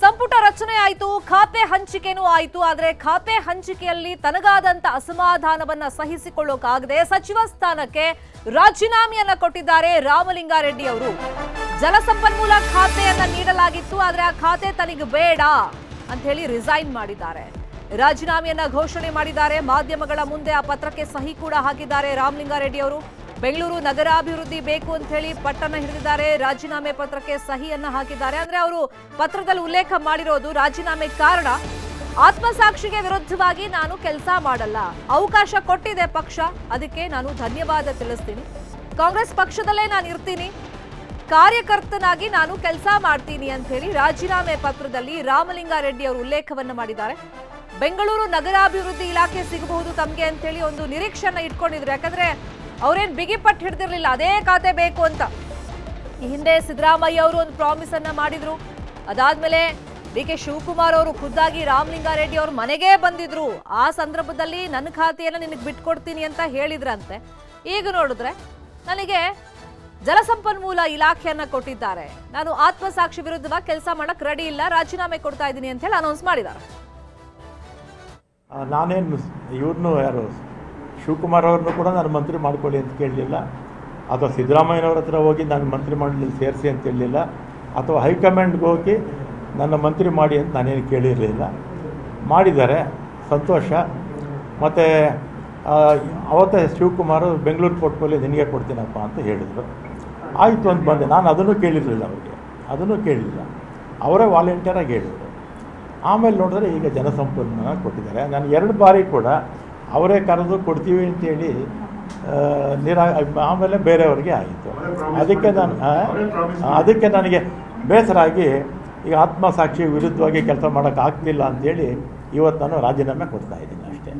ಸಂಪುಟ ರಚನೆ ಆಯಿತು, ಖಾತೆ ಹಂಚಿಕೆನೂ ಆಯಿತು. ಆದರೆ ಖಾತೆ ಹಂಚಿಕೆಯಲ್ಲಿ ತನಗಾದಂತ ಅಸಮಾಧಾನವನ್ನ ಸಹಿಸಿಕೊಳ್ಳೋಕಾಗದೆ ಸಚಿವ ಸ್ಥಾನಕ್ಕೆ ರಾಜೀನಾಮೆಯನ್ನ ಕೊಟ್ಟಿದ್ದಾರೆ ರಾಮಲಿಂಗಾರೆಡ್ಡಿ ಅವರು. ಜಲಸಂಪನ್ಮೂಲ ಖಾತೆಯನ್ನ ನೀಡಲಾಗಿತ್ತು, ಆದರೆ ಆ ಖಾತೆ ತನಗೆ ಬೇಡ ಅಂತ ಹೇಳಿ ರಿಸೈನ್ ಮಾಡಿದ್ದಾರೆ. ರಾಜೀನಾಮೆಯನ್ನ ಘೋಷಣೆ ಮಾಡಿದ್ದಾರೆ. ಮಾಧ್ಯಮಗಳ ಮುಂದೆ ಆ ಪತ್ರಕ್ಕೆ ಸಹಿ ಕೂಡ ಹಾಕಿದ್ದಾರೆ ರಾಮಲಿಂಗಾರೆಡ್ಡಿ ಅವರು. ಬೆಂಗಳೂರು ನಗರಾಭಿವೃದ್ಧಿ ಬೇಕು ಅಂತ ಹೇಳಿ ಪಟ್ಟನ್ನ ಹಿಡಿದಿದ್ದಾರೆ. ರಾಜೀನಾಮೆ ಪತ್ರಕ್ಕೆ ಸಹಿಯನ್ನ ಹಾಕಿದ್ದಾರೆ. ಅಂದ್ರೆ ಅವರು ಪತ್ರದಲ್ಲಿ ಉಲ್ಲೇಖ ಮಾಡಿರೋದು ರಾಜೀನಾಮೆ ಕಾರಣ ಆತ್ಮಸಾಕ್ಷಿಗೆ ವಿರುದ್ಧವಾಗಿ ನಾನು ಕೆಲಸ ಮಾಡಲ್ಲ, ಅವಕಾಶ ಕೊಟ್ಟಿದೆ ಪಕ್ಷ, ಅದಕ್ಕೆ ನಾನು ಧನ್ಯವಾದ ತಿಳಿಸ್ತೀನಿ. ಕಾಂಗ್ರೆಸ್ ಪಕ್ಷದಲ್ಲೇ ನಾನು ಇರ್ತೀನಿ, ಕಾರ್ಯಕರ್ತನಾಗಿ ನಾನು ಕೆಲಸ ಮಾಡ್ತೀನಿ ಅಂತ ಹೇಳಿ ರಾಜೀನಾಮೆ ಪತ್ರದಲ್ಲಿ ರಾಮಲಿಂಗಾರೆಡ್ಡಿ ಅವರು ಉಲ್ಲೇಖವನ್ನ ಮಾಡಿದ್ದಾರೆ. ಬೆಂಗಳೂರು ನಗರಾಭಿವೃದ್ಧಿ ಇಲಾಖೆ ಸಿಗಬಹುದು ತಮಗೆ ಅಂತ ಹೇಳಿ ಒಂದು ನಿರೀಕ್ಷೆಯನ್ನ ಇಟ್ಕೊಂಡಿದ್ರು. ಯಾಕಂದ್ರೆ ಅವ್ರೇನ್ ಬಿಗಿಪಟ್ಟು ಹಿಡಿದಿರ್ಲಿಲ್ಲ ಅದೇ ಖಾತೆ ಬೇಕು ಅಂತ. ಈ ಹಿಂದೆ ಸಿದ್ದರಾಮಯ್ಯ ಅವರು ಒಂದು ಪ್ರಾಮಿಸ್ ಅನ್ನ ಮಾಡಿದ್ರು. ಅದಾದ್ಮೇಲೆ ಡಿ.ಕೆ. ಶಿವಕುಮಾರ್ ಅವರು ಖುದ್ದಾಗಿ ರಾಮಲಿಂಗಾರೆಡ್ಡಿ ಅವ್ರ ಮನೆಗೆ ಬಂದಿದ್ರು. ಆ ಸಂದರ್ಭದಲ್ಲಿ ನನ್ನ ಖಾತೆಯನ್ನ ನಿನಗೆ ಬಿಟ್ಕೊಡ್ತೀನಿ ಅಂತ ಹೇಳಿದ್ರಂತೆ. ಈಗ ನೋಡಿದ್ರೆ ನನಗೆ ಜಲಸಂಪನ್ಮೂಲ ಇಲಾಖೆಯನ್ನ ಕೊಟ್ಟಿದ್ದಾರೆ, ನಾನು ಆತ್ಮಸಾಕ್ಷಿ ವಿರುದ್ಧವಾಗಿ ಕೆಲಸ ಮಾಡಕ್ ರೆಡಿ ಇಲ್ಲ, ರಾಜೀನಾಮೆ ಕೊಡ್ತಾ ಇದ್ದೀನಿ ಅಂತ ಹೇಳಿ ಅನೌನ್ಸ್ ಮಾಡಿದ್ದಾರೆ. ನಾನೇನು ಇವ್ರನ್ನೂ ಯಾರು ಶಿವಕುಮಾರ್ ಅವ್ರನ್ನೂ ಕೂಡ ನಾನು ಮಂತ್ರಿ ಮಾಡ್ಕೊಳ್ಳಿ ಅಂತ ಕೇಳಲಿಲ್ಲ, ಅಥವಾ ಸಿದ್ದರಾಮಯ್ಯನವ್ರ ಹತ್ರ ಹೋಗಿ ನಾನು ಮಂತ್ರಿ ಮಾಡಲಿ ಸೇರಿಸಿ ಅಂತ ಹೇಳಲಿಲ್ಲ, ಅಥವಾ ಹೈಕಮಾಂಡ್ಗೆ ಹೋಗಿ ನನ್ನ ಮಂತ್ರಿ ಮಾಡಿ ಅಂತ ನಾನೇನು ಕೇಳಿರಲಿಲ್ಲ. ಮಾಡಿದ್ದಾರೆ, ಸಂತೋಷ. ಮತ್ತು ಅವತ್ತೇ ಶಿವಕುಮಾರ್ ಬೆಂಗಳೂರು ಪೋರ್ಟ್ಫೋಲಿಯೋ ನಿನಗೆ ಕೊಡ್ತೀನಪ್ಪ ಅಂತ ಹೇಳಿದರು. ಆಯಿತು ಅಂತ ಬಂದೆ. ನಾನು ಅದನ್ನು ಕೇಳಿರಲಿಲ್ಲ, ಅವರಿಗೆ ಅದನ್ನು ಕೇಳಲಿಲ್ಲ, ಅವರೇ ವಾಲಂಟಿಯರಾಗಿ ಹೇಳಿದರು. ಆಮೇಲೆ ನೋಡಿದ್ರೆ ಈಗ ಜಲಸಂಪನ್ಮೂಲ ಕೊಟ್ಟಿದ್ದಾರೆ. ನಾನು 2 ಬಾರಿ ಕೂಡ ಅವರೇ ಕರೆದು ಕೊಡ್ತೀವಿ ಅಂತೇಳಿ ಆಮೇಲೆ ಬೇರೆಯವ್ರಿಗೆ ಆಯಿತು. ಅದಕ್ಕೆ ನನಗೆ ಬೇಸರ ಆಗಿ ಈಗ ಆತ್ಮಸಾಕ್ಷಿ ವಿರುದ್ಧವಾಗಿ ಕೆಲಸ ಮಾಡೋಕ್ಕಾಗ್ತಿಲ್ಲ ಅಂಥೇಳಿ ಇವತ್ತು ನಾನು ರಾಜೀನಾಮೆ ಕೊಡ್ತಾ ಇದ್ದೀನಿ ಅಷ್ಟೇ.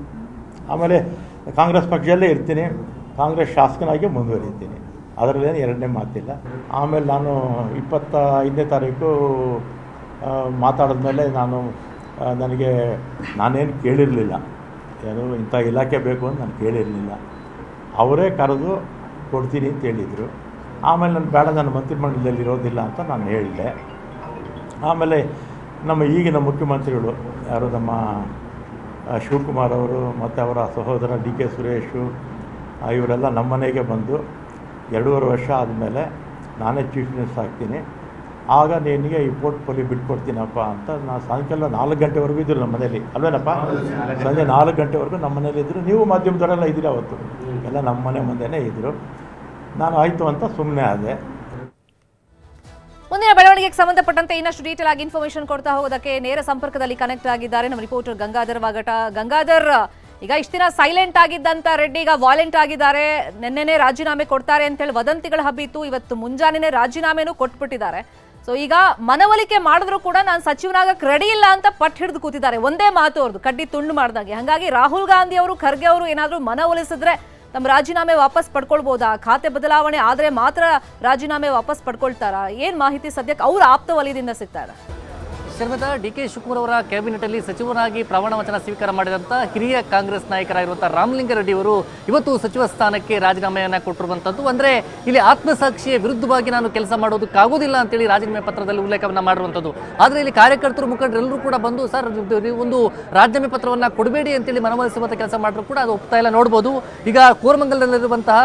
ಆಮೇಲೆ ಕಾಂಗ್ರೆಸ್ ಪಕ್ಷದಲ್ಲೇ ಇರ್ತೀನಿ, ಕಾಂಗ್ರೆಸ್ ಶಾಸಕನಾಗಿ ಮುಂದುವರಿತೀನಿ, ಅದರಲ್ಲೇನು ಎರಡನೇ ಮಾತಿಲ್ಲ. ಆಮೇಲೆ ನಾನು 25ನೇ ತಾರೀಕು ಮಾತಾಡಿದ್ಮೇಲೆ ನಾನೇನು ಕೇಳಿರಲಿಲ್ಲ, ಏನು ಇಂಥ ಇಲಾಖೆ ಬೇಕು ಅಂತ ನಾನು ಕೇಳಿರಲಿಲ್ಲ. ಅವರೇ ಕರೆದು ಕೊಡ್ತೀನಿ ಅಂತ ಹೇಳಿದರು. ಆಮೇಲೆ ನಾನು ಬೇಡ, ನನ್ನ ಮಂತ್ರಿಮಂಡಲದಲ್ಲಿ ಇರೋದಿಲ್ಲ ಅಂತ ನಾನು ಹೇಳಿದೆ. ಆಮೇಲೆ ಈಗಿನ ಮುಖ್ಯಮಂತ್ರಿಗಳು ಯಾರು ನಮ್ಮ ಶಿವಕುಮಾರ್ ಅವರು ಮತ್ತು ಅವರ ಸಹೋದರ ಡಿ.ಕೆ. ಸುರೇಶು ಇವರೆಲ್ಲ ನಮ್ಮ ಮನೆಗೆ ಬಂದು 2.5 ವರ್ಷ ಆದಮೇಲೆ ನಾನೇ ಚೀಫ್ ಮಿನಿಸ್ಟರ್ ಆಗ್ತೀನಿ, ಆಗ ನಿನಗೆ ಈ ಪೋರ್ಟ್ಫೋಲಿಯೋ ಬಿಟ್ಕೊಡ್ತೀನಪ್ಪ ಅಂತ. ನಾನು ಸಾಯಂಕಾಲ 4 ಗಂಟೆವರೆಗೂ ಇದ್ದರು ನಮ್ಮ ಮನೇಲಿ, ಅಲ್ವೇನಪ್ಪ? ಸಂಜೆ 4 ಗಂಟೆವರೆಗೂ ನಮ್ಮ ಮನೇಲಿ ಇದ್ದರು. ನೀವು ಮಾಧ್ಯಮದವರೆಲ್ಲ ಇದ್ದೀರಿ, ಅವತ್ತು ಎಲ್ಲ ನಮ್ಮ ಮನೆ ಮುಂದೆನೇ ಇದ್ದರು. ನಾನು ಆಯಿತು ಅಂತ ಸುಮ್ಮನೆ ಆದೆ. ಮುಂದಿನ ಬೆಳವಣಿಗೆಗೆ ಸಂಬಂಧಪಟ್ಟಂತೆ ಇನ್ನಷ್ಟು ಡೀಟೇಲ್ ಆಗಿ ಇನ್ಫಾರ್ಮೇಶನ್ ಕೊಡ್ತಾ ಹೋಗೋದಕ್ಕೆ ನೇರ ಸಂಪರ್ಕದಲ್ಲಿ ಕನೆಕ್ಟ್ ಆಗಿದ್ದಾರೆ ನಮ್ಮ ರಿಪೋರ್ಟರ್ ಗಂಗಾಧರ್ ವಾಗಟ. ಗಂಗಾಧರ್, ಈಗ ಇಷ್ಟು ದಿನ ಸೈಲೆಂಟ್ ಆಗಿದ್ದಂತ ರೆಡ್ಡಿ ಈಗ ವಾಲೆಂಟ್ ಆಗಿದ್ದಾರೆ. ನಿನ್ನೆನೆ ರಾಜೀನಾಮೆ ಕೊಡ್ತಾರೆ ಅಂತೇಳಿ ವದಂತಿಗಳು ಹಬ್ಬಿತ್ತು. ಇವತ್ತು ಮುಂಜಾನೆನೆ ರಾಜೀನಾಮೆನೂ ಕೊಟ್ಬಿಟ್ಟಿದ್ದಾರೆ. ಸೊ ಈಗ ಮನವೊಲಿಕೆ ಮಾಡಿದ್ರು ಕೂಡ ನಾನು ಸಚಿವನಾಗಕ್ಕೆ ರೆಡಿ ಇಲ್ಲ ಅಂತ ಪಟ್ಟು ಹಿಡಿದು ಕೂತಿದ್ದಾರೆ. ಒಂದೇ ಮಾತು ಅವ್ರದ್ದು, ಕಡ್ಡಿ ತುಂಡು ಮಾಡ್ದಾಗೆ. ಹಾಗಾಗಿ ರಾಹುಲ್ ಗಾಂಧಿ ಅವರು, ಖರ್ಗೆ ಅವರು ಏನಾದರೂ ಮನವೊಲಿಸಿದ್ರೆ ತಮ್ಮ ರಾಜೀನಾಮೆ ವಾಪಸ್ ಪಡ್ಕೊಳ್ಬೋದಾ? ಖಾತೆ ಬದಲಾವಣೆ ಆದರೆ ಮಾತ್ರ ರಾಜೀನಾಮೆ ವಾಪಸ್ ಪಡ್ಕೊಳ್ತಾರಾ? ಏನು ಮಾಹಿತಿ ಸದ್ಯಕ್ಕೆ ಅವ್ರ ಆಪ್ತ ವಲಯದಿಂದ ಸಿಗ್ತಾ ಇದೆ? ಶರ್ಮಿತಾ, ಡಿ.ಕೆ. ಶಿವಕುಮಾರ್ ಅವರ ಕ್ಯಾಬಿನೆಟಲ್ಲಿ ಸಚಿವನಾಗಿ ಪ್ರಮಾಣ ವಚನ ಸ್ವೀಕಾರ ಮಾಡಿದಂಥ ಹಿರಿಯ ಕಾಂಗ್ರೆಸ್ ನಾಯಕರಾಗಿರುವಂಥ ರಾಮಲಿಂಗಾರೆಡ್ಡಿ ಅವರು ಇವತ್ತು ಸಚಿವ ಸ್ಥಾನಕ್ಕೆ ರಾಜೀನಾಮೆಯನ್ನು ಕೊಟ್ಟಿರುವಂಥದ್ದು. ಅಂದರೆ ಇಲ್ಲಿ ಆತ್ಮಸಾಕ್ಷಿಯ ವಿರುದ್ಧವಾಗಿ ನಾನು ಕೆಲಸ ಮಾಡೋದಕ್ಕಾಗೋದಿಲ್ಲ ಅಂತೇಳಿ ರಾಜೀನಾಮೆ ಪತ್ರದಲ್ಲಿ ಉಲ್ಲೇಖವನ್ನು ಮಾಡಿರುವಂಥದ್ದು. ಆದರೆ ಇಲ್ಲಿ ಕಾರ್ಯಕರ್ತರು, ಮುಖಂಡರೆಲ್ಲರೂ ಕೂಡ ಬಂದು ಸರ್ ಒಂದು ರಾಜೀನಾಮೆ ಪತ್ರವನ್ನು ಕೊಡಬೇಡಿ ಅಂತೇಳಿ ಮನವೊಲಿಸುವಂಥ ಕೆಲಸ ಮಾಡಿದ್ರು ಕೂಡ ಅದು ಒಪ್ತಾ ಇಲ್ಲ. ನೋಡ್ಬೋದು, ಈಗ ಕೋರಮಂಗಲದಲ್ಲಿರುವಂತಹ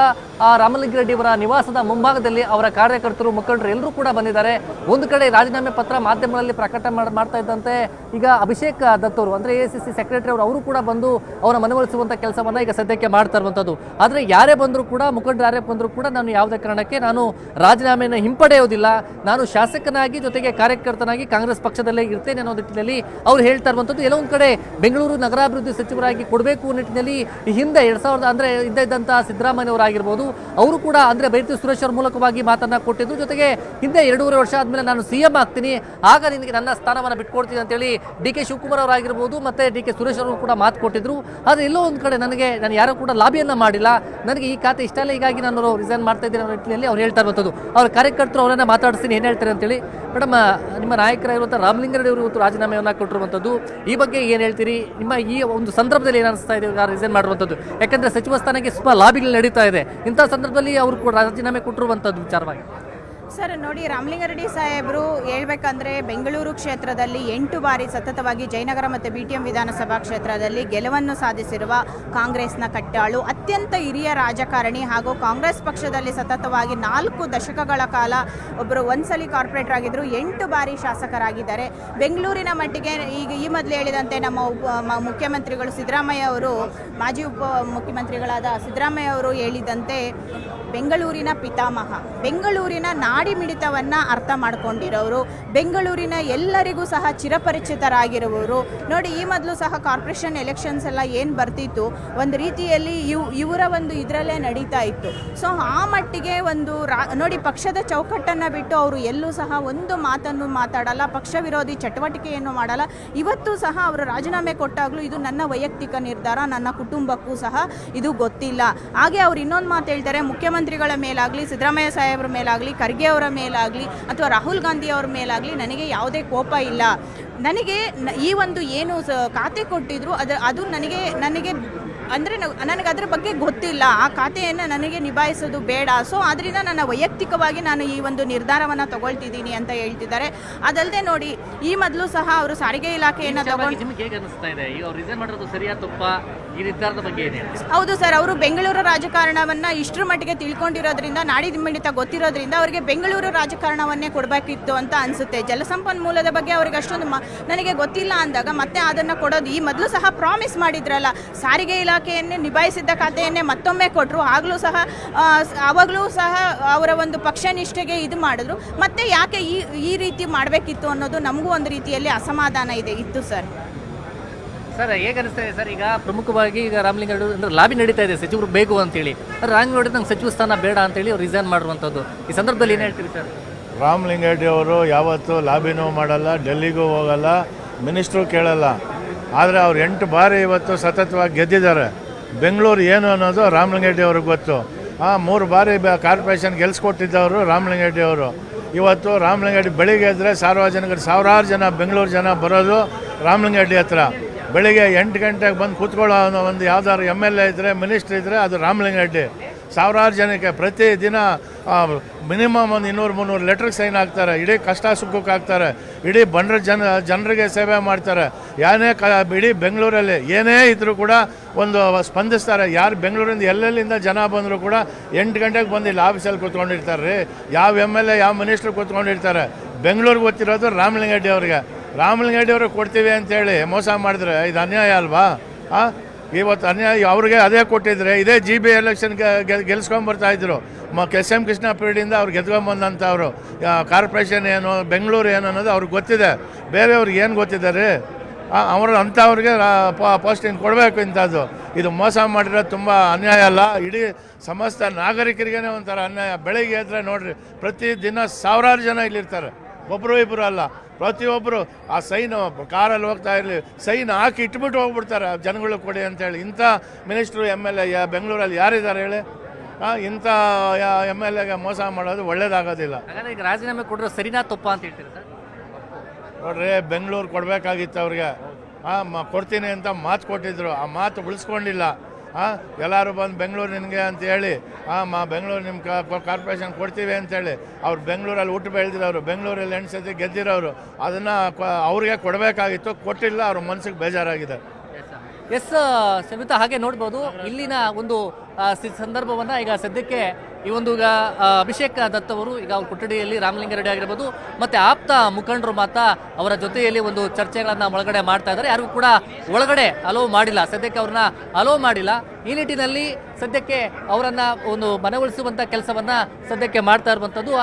ರಾಮಲಿಂಗಾರೆಡ್ಡಿ ಅವರ ನಿವಾಸದ ಮುಂಭಾಗದಲ್ಲಿ ಅವರ ಕಾರ್ಯಕರ್ತರು, ಮುಖಂಡರು ಎಲ್ಲರೂ ಕೂಡ ಬಂದಿದ್ದಾರೆ. ಒಂದು ಕಡೆ ರಾಜೀನಾಮೆ ಪತ್ರ ಮಾಧ್ಯಮಗಳಲ್ಲಿ ಪ್ರಕಟ ಮಾಡ್ತಾ ಇದ್ದಂತೆ ಈಗ ಅಭಿಷೇಕ್ ದತ್ ಅವರು ಅಂದರೆ AICC ಸೆಕ್ರೆಟರಿ ಅವರು ಕೂಡ ಬಂದು ಅವರ ಮನವೊಲಿಸುವಂಥ ಕೆಲಸವನ್ನು ಈಗ ಸದ್ಯಕ್ಕೆ ಮಾಡ್ತಾ ಇರುವಂಥದ್ದು. ಆದರೆ ಯಾರೇ ಬಂದರೂ ಕೂಡ, ಮುಖಂಡರು ಯಾರೇ ಬಂದರೂ ಕೂಡ ನಾನು ಯಾವುದೇ ಕಾರಣಕ್ಕೆ ನಾನು ರಾಜೀನಾಮೆಯನ್ನು ಹಿಂಪಡೆಯೋದಿಲ್ಲ, ನಾನು ಶಾಸಕನಾಗಿ ಜೊತೆಗೆ ಕಾರ್ಯಕರ್ತನಾಗಿ ಕಾಂಗ್ರೆಸ್ ಪಕ್ಷದಲ್ಲೇ ಇರ್ತೇನೆ ಅನ್ನೋ ನಿಟ್ಟಿನಲ್ಲಿ ಅವ್ರು ಹೇಳ್ತಾ ಇರುವಂಥದ್ದು. ಎಲ್ಲೊಂದು ಕಡೆ ಬೆಂಗಳೂರು ನಗರಾಭಿವೃದ್ಧಿ ಸಚಿವರಾಗಿ ಕೊಡಬೇಕು ನಿಟ್ಟಿನಲ್ಲಿ ಈ ಹಿಂದೆ 2000 ಅಂದರೆ ಇದ್ದಂಥ ಸಿದ್ದರಾಮಯ್ಯನವರಾಗಿರ್ಬೋದು, ಅವರು ಕೂಡ ಅಂದರೆ ಬೈರತಿ ಸುರೇಶ್ ಅವರ ಮೂಲಕವಾಗಿ ಮಾತನ್ನ ಕೊಟ್ಟಿದ್ದು. ಜೊತೆಗೆ ಹಿಂದೆ 2.5 ವರ್ಷ ಆದಮೇಲೆ ನಾನು CM ಆಗ್ತೀನಿ, ಆಗ ನಿನಗೆ ನನ್ನ ಸ್ಥಾನವನ್ನು ಬಿಟ್ಕೊಡ್ತೀನಿ ಅಂತೇಳಿ ಡಿ.ಕೆ. ಶಿವಕುಮಾರ್ ಅವರಾಗಿರ್ಬೋದು ಮತ್ತು ಡಿ.ಕೆ. ಸುರೇಶ್ ಅವರು ಕೂಡ ಮಾತು ಕೊಟ್ಟಿದ್ರು. ಆದರೆ ಎಲ್ಲೋ ಒಂದು ಕಡೆ ನಾನು ಯಾರು ಕೂಡ ಲಾಬಿಯನ್ನು ಮಾಡಿಲ್ಲ, ನನಗೆ ಈ ಖಾತೆ ಇಷ್ಟ ಇಲ್ಲ, ಹೀಗಾಗಿ ನಾನು ರಿಸೈನ್ ಮಾಡ್ತಾ ಇದ್ದೀನಿ ಅನ್ನೋ ನಿಟ್ಟಿನಲ್ಲಿ ಅವ್ರು ಹೇಳ್ತಾ ಇರುವಂಥದ್ದು. ಅವ್ರ ಕಾರ್ಯಕರ್ತರು ಅವರನ್ನ ಮಾತಾಡಿಸ್ತೀನಿ, ಏನು ಹೇಳ್ತಾರೆ ಅಂತೇಳಿ. ಮೇಡಮ್, ನಿಮ್ಮ ನಾಯಕರಾಗಿರುವಂಥ ರಾಮಲಿಂಗಾರೆಡ್ಡಿ ಅವರು ಇವತ್ತು ರಾಜೀನಾಮೆಯನ್ನು ಕೊಟ್ಟಿರುವಂಥದ್ದು, ಈ ಬಗ್ಗೆ ಏನು ಹೇಳ್ತೀರಿ? ನಿಮ್ಮ ಈ ಒಂದು ಸಂದರ್ಭದಲ್ಲಿ ಏನು ಅನಿಸ್ತಾ ಇದೆ ರಿಸೈನ್ ಮಾಡುವಂಥದ್ದು? ಯಾಕಂದರೆ ಸಚಿವ ಸ್ಥಾನಕ್ಕೆ ಸ್ವಲ್ಪ ಲಾಬಿಗಳು ನಡೀತಾ ಇದೆ, ಇಂಥ ಸಂದರ್ಭದಲ್ಲಿ ಅವರು ಕೂಡ ರಾಜೀನಾಮೆ ಕೊಟ್ಟಿರುವಂಥದ್ದು ವಿಚಾರವಾಗಿ. ಸರ್ ನೋಡಿ, ರಾಮಲಿಂಗಾರೆಡ್ಡಿ ಸಾಹೇಬರು ಹೇಳ್ಬೇಕಂದ್ರೆ ಬೆಂಗಳೂರು ಕ್ಷೇತ್ರದಲ್ಲಿ 8 ಬಾರಿ ಸತತವಾಗಿ ಜಯನಗರ ಮತ್ತು BTM ವಿಧಾನಸಭಾ ಕ್ಷೇತ್ರದಲ್ಲಿ ಗೆಲುವನ್ನು ಸಾಧಿಸಿರುವ ಕಾಂಗ್ರೆಸ್ನ ಕಟ್ಟಾಳು, ಅತ್ಯಂತ ಹಿರಿಯ ರಾಜಕಾರಣಿ ಹಾಗೂ ಕಾಂಗ್ರೆಸ್ ಪಕ್ಷದಲ್ಲಿ ಸತತವಾಗಿ 4 ದಶಕಗಳ ಕಾಲ ಒಬ್ಬರು ಒಂದ್ಸಲಿ ಕಾರ್ಪೊರೇಟರ್ ಆಗಿದ್ದರು, 8 ಬಾರಿ ಶಾಸಕರಾಗಿದ್ದಾರೆ. ಬೆಂಗಳೂರಿನ ಮಟ್ಟಿಗೆ ಈಗ ಈ ಮೊದಲು ಹೇಳಿದಂತೆ ನಮ್ಮ ಮುಖ್ಯಮಂತ್ರಿಗಳು ಸಿದ್ದರಾಮಯ್ಯ ಅವರು, ಮಾಜಿ ಉಪ ಮುಖ್ಯಮಂತ್ರಿಗಳಾದ ಸಿದ್ದರಾಮಯ್ಯ ಅವರು ಹೇಳಿದಂತೆ ಬೆಂಗಳೂರಿನ ಪಿತಾಮಹ, ಬೆಂಗಳೂರಿನ ನಾಡಿ ಮಿಡಿತವನ್ನು ಅರ್ಥ ಮಾಡ್ಕೊಂಡಿರೋರು, ಬೆಂಗಳೂರಿನ ಎಲ್ಲರಿಗೂ ಸಹ ಚಿರಪರಿಚಿತರಾಗಿರುವವರು. ನೋಡಿ, ಈ ಮೊದಲು ಸಹ ಕಾರ್ಪೊರೇಷನ್ ಎಲೆಕ್ಷನ್ಸ್ ಎಲ್ಲ ಏನು ಬರ್ತಿತ್ತು, ಒಂದು ರೀತಿಯಲ್ಲಿ ಇವರ ಒಂದು ಇದರಲ್ಲೇ ನಡೀತಾ ಇತ್ತು. ಸೊ ಆ ಮಟ್ಟಿಗೆ ಒಂದು ನೋಡಿ, ಪಕ್ಷದ ಚೌಕಟ್ಟನ್ನು ಬಿಟ್ಟು ಅವರು ಎಲ್ಲೂ ಸಹ ಒಂದು ಮಾತನ್ನು ಮಾತಾಡಲ್ಲ, ಪಕ್ಷ ವಿರೋಧಿ ಚಟುವಟಿಕೆಯನ್ನು ಮಾಡಲ್ಲ. ಇವತ್ತು ಸಹ ಅವರು ರಾಜೀನಾಮೆ ಕೊಟ್ಟಾಗಲೂ ಇದು ನನ್ನ ವೈಯಕ್ತಿಕ ನಿರ್ಧಾರ, ನನ್ನ ಕುಟುಂಬಕ್ಕೂ ಸಹ ಇದು ಗೊತ್ತಿಲ್ಲ. ಹಾಗೆ ಅವ್ರು ಇನ್ನೊಂದು ಮಾತು ಹೇಳ್ತಾರೆ, ಮುಖ್ಯಮಂತ್ರಿಗಳ ಮೇಲಾಗಲಿ, ಸಿದ್ದರಾಮಯ್ಯ ಸಾಹೇಬ್ರ ಮೇಲಾಗಲಿ, ಖರ್ಗೆ ಅವರ ಮೇಲಾಗಲಿ ಅಥವಾ ರಾಹುಲ್ ಗಾಂಧಿ ಅವರ ಮೇಲಾಗಲಿ ನನಗೆ ಯಾವುದೇ ಕೋಪ ಇಲ್ಲ. ನನಗೆ ಈ ಒಂದು ಏನು ಖಾತೆ ಕೊಟ್ಟಿದ್ರು ಅದು ನನಗೆ ಅಂದರೆ ನನಗೆ ಅದರ ಬಗ್ಗೆ ಗೊತ್ತಿಲ್ಲ, ಆ ಖಾತೆಯನ್ನು ನನಗೆ ನಿಭಾಯಿಸೋದು ಬೇಡ. ಸೊ ಅದರಿಂದ ನನ್ನ ವೈಯಕ್ತಿಕವಾಗಿ ನಾನು ಈ ಒಂದು ನಿರ್ಧಾರವನ್ನು ತಗೊಳ್ತಿದ್ದೀನಿ ಅಂತ ಹೇಳ್ತಿದ್ದಾರೆ. ಅದಲ್ಲದೆ ನೋಡಿ, ಈ ಮೊದಲು ಸಹ ಅವರು ಸಾರಿಗೆ ಇಲಾಖೆಯನ್ನು ಹೌದು ಸರ್, ಅವರು ಬೆಂಗಳೂರು ರಾಜಕಾರಣವನ್ನು ಇಷ್ಟರ ಮಟ್ಟಿಗೆ ತಿಳ್ಕೊಂಡಿರೋದ್ರಿಂದ, ನಾಡಿ ಮಿಡಿತ ಗೊತ್ತಿರೋದ್ರಿಂದ ಅವರಿಗೆ ಬೆಂಗಳೂರು ರಾಜಕಾರಣವನ್ನೇ ಕೊಡಬೇಕಿತ್ತು ಅಂತ ಅನಿಸುತ್ತೆ. ಜಲಸಂಪನ್ಮೂಲದ ಬಗ್ಗೆ ಅವರಿಗೆ ಅಷ್ಟೊಂದು ನನಗೆ ಗೊತ್ತಿಲ್ಲ ಅಂದಾಗ ಮತ್ತೆ ಅದನ್ನು ಕೊಡೋದು. ಈ ಮೊದಲು ಸಹ ಪ್ರಾಮಿಸ್ ಮಾಡಿದ್ರಲ್ಲ, ಸಾರಿಗೆ ಇಲಾಖೆಯನ್ನೇ ನಿಭಾಯಿಸಿದ್ದ ಖಾತೆಯನ್ನೇ ಮತ್ತೊಮ್ಮೆ ಕೊಟ್ಟರು, ಆವಾಗಲೂ ಸಹ ಅವರ ಒಂದು ಪಕ್ಷ ನಿಷ್ಠೆಗೆ ಇದು ಮಾಡಿದ್ರು. ಮತ್ತೆ ಯಾಕೆ ಈ ರೀತಿ ಮಾಡಬೇಕಿತ್ತು ಅನ್ನೋದು ನಮಗೂ ಒಂದು ರೀತಿಯಲ್ಲಿ ಅಸಮಾಧಾನ ಇತ್ತು ಸರ್. ಸರ್ ಹೇಗೆ ಅನಿಸ್ತಾ ಇದೆ ಸರ್, ಈಗ ಪ್ರಮುಖವಾಗಿ ಈಗ ರಾಮಲಿಂಗಾರೆಡ್ಡಿ ಅಂದ್ರೆ ಲಾಬಿ ನಡೀತಾ ಇದೆ ಸಚಿವರು ಬೇಕು ಅಂತೇಳಿ, ರಾಮಲಿಂಗಾರೆಡ್ಡಿ ನಂಗೆ ಸಚಿವ ಸ್ಥಾನ ಬೇಡ ಅಂತೇಳಿ ಅವ್ರು ರಿಸೈನ್ ಮಾಡಿರುವಂಥದ್ದು, ಈ ಸಂದರ್ಭದಲ್ಲಿ ಏನು ಹೇಳ್ತೀರಿ ಸರ್? ರಾಮಲಿಂಗಾರೆಡ್ಡಿ ಅವರು ಯಾವತ್ತೂ ಲಾಬಿನೂ ಮಾಡಲ್ಲ, ಡೆಲ್ಲಿಗೂ ಹೋಗಲ್ಲ, ಮಿನಿಸ್ಟ್ರು ಕೇಳಲ್ಲ. ಆದರೆ ಅವ್ರು 8 ಬಾರಿ ಇವತ್ತು ಸತತವಾಗಿ ಗೆದ್ದಿದ್ದಾರೆ. ಬೆಂಗಳೂರು ಏನು ಅನ್ನೋದು ರಾಮಲಿಂಗಾರೆಡ್ಡಿ ಅವ್ರಿಗೆ ಗೊತ್ತು. 3 ಬಾರಿ ಕಾರ್ಪೊರೇಷನ್ ಗೆಲ್ಸ್ಕೊಟ್ಟಿದ್ದವರು ರಾಮಲಿಂಗಾರೆಡ್ಡಿ ಅವರು. ಇವತ್ತು ರಾಮಲಿಂಗಾರೆಡ್ಡಿ ಬೆಳಿಗ್ಗೆ ಎದ್ದರೆ ಸಾರ್ವಜನಿಕರು ಸಾವಿರಾರು ಜನ ಬೆಂಗಳೂರು ಜನ ಬರೋದು ರಾಮಲಿಂಗಾರೆಡ್ಡಿ ಹತ್ರ. ಬೆಳಿಗ್ಗೆ 8 ಗಂಟೆಗೆ ಬಂದು ಕೂತ್ಕೊಳ್ಳೋ ಒಂದು ಯಾವ್ದಾದ್ರು MLA ಇದ್ದರೆ, ಮಿನಿಸ್ಟ್ರ್ ಇದ್ದರೆ ಅದು ರಾಮಲಿಂಗಾರೆಡ್ಡಿ. ಸಾವಿರಾರು ಜನಕ್ಕೆ ಪ್ರತಿದಿನ ಮಿನಿಮಮ್ ಒಂದು 200-300 ಲೆಟ್ರಿಗೆ ಸೈನ್ ಹಾಕ್ತಾರೆ. ಇಡೀ ಕಷ್ಟ ಸುಖಕ್ಕೆ ಹಾಕ್ತಾರೆ. ಇಡೀ ಬಂಡ್ರ ಜನರಿಗೆ ಸೇವೆ ಮಾಡ್ತಾರೆ. ಇಡೀ ಬೆಂಗಳೂರಲ್ಲಿ ಏನೇ ಇದ್ದರೂ ಕೂಡ ಒಂದು ಸ್ಪಂದಿಸ್ತಾರೆ. ಯಾರು ಬೆಂಗಳೂರಿಂದ ಎಲ್ಲೆಲ್ಲಿಂದ ಜನ ಬಂದರೂ ಕೂಡ 8 ಗಂಟೆಗೆ ಬಂದು ಇಲ್ಲಿ ಆಫೀಸಲ್ಲಿ ಕೂತ್ಕೊಂಡಿರ್ತಾರೆ ರೀ. ಯಾವ MLA ಯಾವ ಮಿನಿಸ್ಟ್ರು ಕೂತ್ಕೊಂಡಿರ್ತಾರೆ. ಬೆಂಗಳೂರಿಗೆ ಗೊತ್ತಿರೋದು ರಾಮಲಿಂಗಾರೆಡ್ಡಿ ಅವ್ರಿಗೆ. ರಾಮಲಿಂಗಾರೆಡ್ಡಿ ಅವ್ರಿಗೆ ಕೊಡ್ತೀವಿ ಅಂತೇಳಿ ಮೋಸ ಮಾಡಿದ್ರೆ ಇದು ಅನ್ಯಾಯ ಅಲ್ವಾ? ಇವತ್ತು ಅನ್ಯಾಯ ಅವ್ರಿಗೆ ಅದೇ ಕೊಟ್ಟಿದ್ರೆ ಇದೇ GB ಎಲೆಕ್ಷನ್ಗೆ ಗೆಲ್ಸ್ಕೊಂಬರ್ತಾಯಿದ್ರು. SM ಕೃಷ್ಣ ಪೀರಿಯಡಿಂದ ಅವ್ರು ಗೆದ್ಕೊಂಬಂದಂಥ ಅವರು ಕಾರ್ಪೊರೇಷನ್ ಏನು, ಬೆಂಗಳೂರು ಏನು ಅನ್ನೋದು ಅವ್ರಿಗೆ ಗೊತ್ತಿದೆ. ಬೇರೆಯವ್ರಿಗೆ ಏನು ಗೊತ್ತಿದ್ದಾರೆ? ಅಂಥವ್ರಿಗೆ ಪೋಸ್ಟಿಂಗ್ ಕೊಡಬೇಕು ಇಂಥದ್ದು. ಇದು ಮೋಸ ಮಾಡಿರೋದು ತುಂಬ ಅನ್ಯಾಯ ಅಲ್ಲ, ಇಡೀ ಸಮಸ್ತ ನಾಗರಿಕರಿಗೇ ಒಂಥರ ಅನ್ಯಾಯ. ಬೆಳಗ್ಗೆ ಎದ್ದರೆ ನೋಡಿರಿ, ಪ್ರತಿದಿನ ಸಾವಿರಾರು ಜನ ಇಲ್ಲಿರ್ತಾರೆ, ಒಬ್ಬರು ಇಬ್ಬರು ಅಲ್ಲ, ಪ್ರತಿಯೊಬ್ಬರು ಆ ಸೈನು ಕಾರಲ್ಲಿ ಹೋಗ್ತಾ ಇರಲಿ ಸೈನ್ ಹಾಕಿ ಇಟ್ಬಿಟ್ಟು ಹೋಗ್ಬಿಡ್ತಾರೆ ಜನಗಳು ಕೊಡಿ ಅಂತೇಳಿ. ಇಂಥ ಮಿನಿಸ್ಟ್ರು MLA ಬೆಂಗಳೂರಲ್ಲಿ ಯಾರಿದ್ದಾರೆ ಹೇಳಿ? ಇಂಥ MLAಗೆ ಮೋಸ ಮಾಡೋದು ಒಳ್ಳೇದಾಗೋದಿಲ್ಲ. ಹಾಗಾದ್ರೆ ಈಗ ರಾಜೀನಾಮೆ ಕೊಟ್ಟರೆ ಸರಿನಾ ತಪ್ಪ ಅಂತ ಹೇಳ್ತೀರಿ ಸರ್? ನೋಡ್ರಿ, ಬೆಂಗಳೂರು ಕೊಡಬೇಕಾಗಿತ್ತು ಅವ್ರಿಗೆ. ಕೊಡ್ತೀನಿ ಅಂತ ಮಾತು ಕೊಟ್ಟಿದ್ರು, ಆ ಮಾತು ಉಳಿಸ್ಕೊಂಡಿಲ್ಲ. ಎಲ್ಲರೂ ಬಂದು ಬೆಂಗಳೂರು ನಿನಗೆ ಅಂತೇಳಿ ಬೆಂಗಳೂರು ನಿಮ್ಮ ಕಾರ್ಪೊರೇಷನ್ ಕೊಡ್ತೀವಿ ಅಂತೇಳಿ ಅವ್ರು ಬೆಂಗಳೂರಲ್ಲಿ ಹುಟ್ಟು ಬೆಳೆದಿರೋರು, ಬೆಂಗಳೂರಲ್ಲಿ 8 ಸತಿ ಗೆದ್ದಿರೋರು. ಅದನ್ನು ಅವ್ರಿಗೆ ಕೊಡಬೇಕಾಗಿತ್ತು, ಕೊಟ್ಟಿಲ್ಲ. ಅವ್ರ ಮನಸ್ಸಿಗೆ ಬೇಜಾರಾಗಿದೆ. ಎಸ್ ಸವಿತಾ, ಹಾಗೆ ನೋಡ್ಬೋದು ಇಲ್ಲಿನ ಒಂದು ಸಂದರ್ಭವನ್ನು ಈಗ ಸದ್ಯಕ್ಕೆ ಈ ಒಂದು ಈಗ ಅಭಿಷೇಕ್ ದತ್ ಅವರು ಈಗ ಅವ್ರ ಕೊಠಡಿಯಲ್ಲಿ ರಾಮಲಿಂಗಾರೆಡ್ಡಿ ಆಗಿರ್ಬೋದು ಮತ್ತು ಆಪ್ತ ಮುಖಂಡರು ಮಾತ್ರ ಅವರ ಜೊತೆಯಲ್ಲಿ ಒಂದು ಚರ್ಚೆಗಳನ್ನು ಒಳಗಡೆ ಮಾಡ್ತಾ ಇದ್ದಾರೆ. ಯಾರಿಗೂ ಕೂಡ ಒಳಗಡೆ ಅಲೋ ಮಾಡಿಲ್ಲ, ಸದ್ಯಕ್ಕೆ ಅವ್ರನ್ನ ಅಲೋ ಮಾಡಿಲ್ಲ. ಈ ನಿಟ್ಟಿನಲ್ಲಿ ಸದ್ಯಕ್ಕೆ ಅವರನ್ನು ಒಂದು ಮನವೊಲಿಸುವಂಥ ಕೆಲಸವನ್ನು ಸದ್ಯಕ್ಕೆ ಮಾಡ್ತಾ ಇರುವಂಥದ್ದು.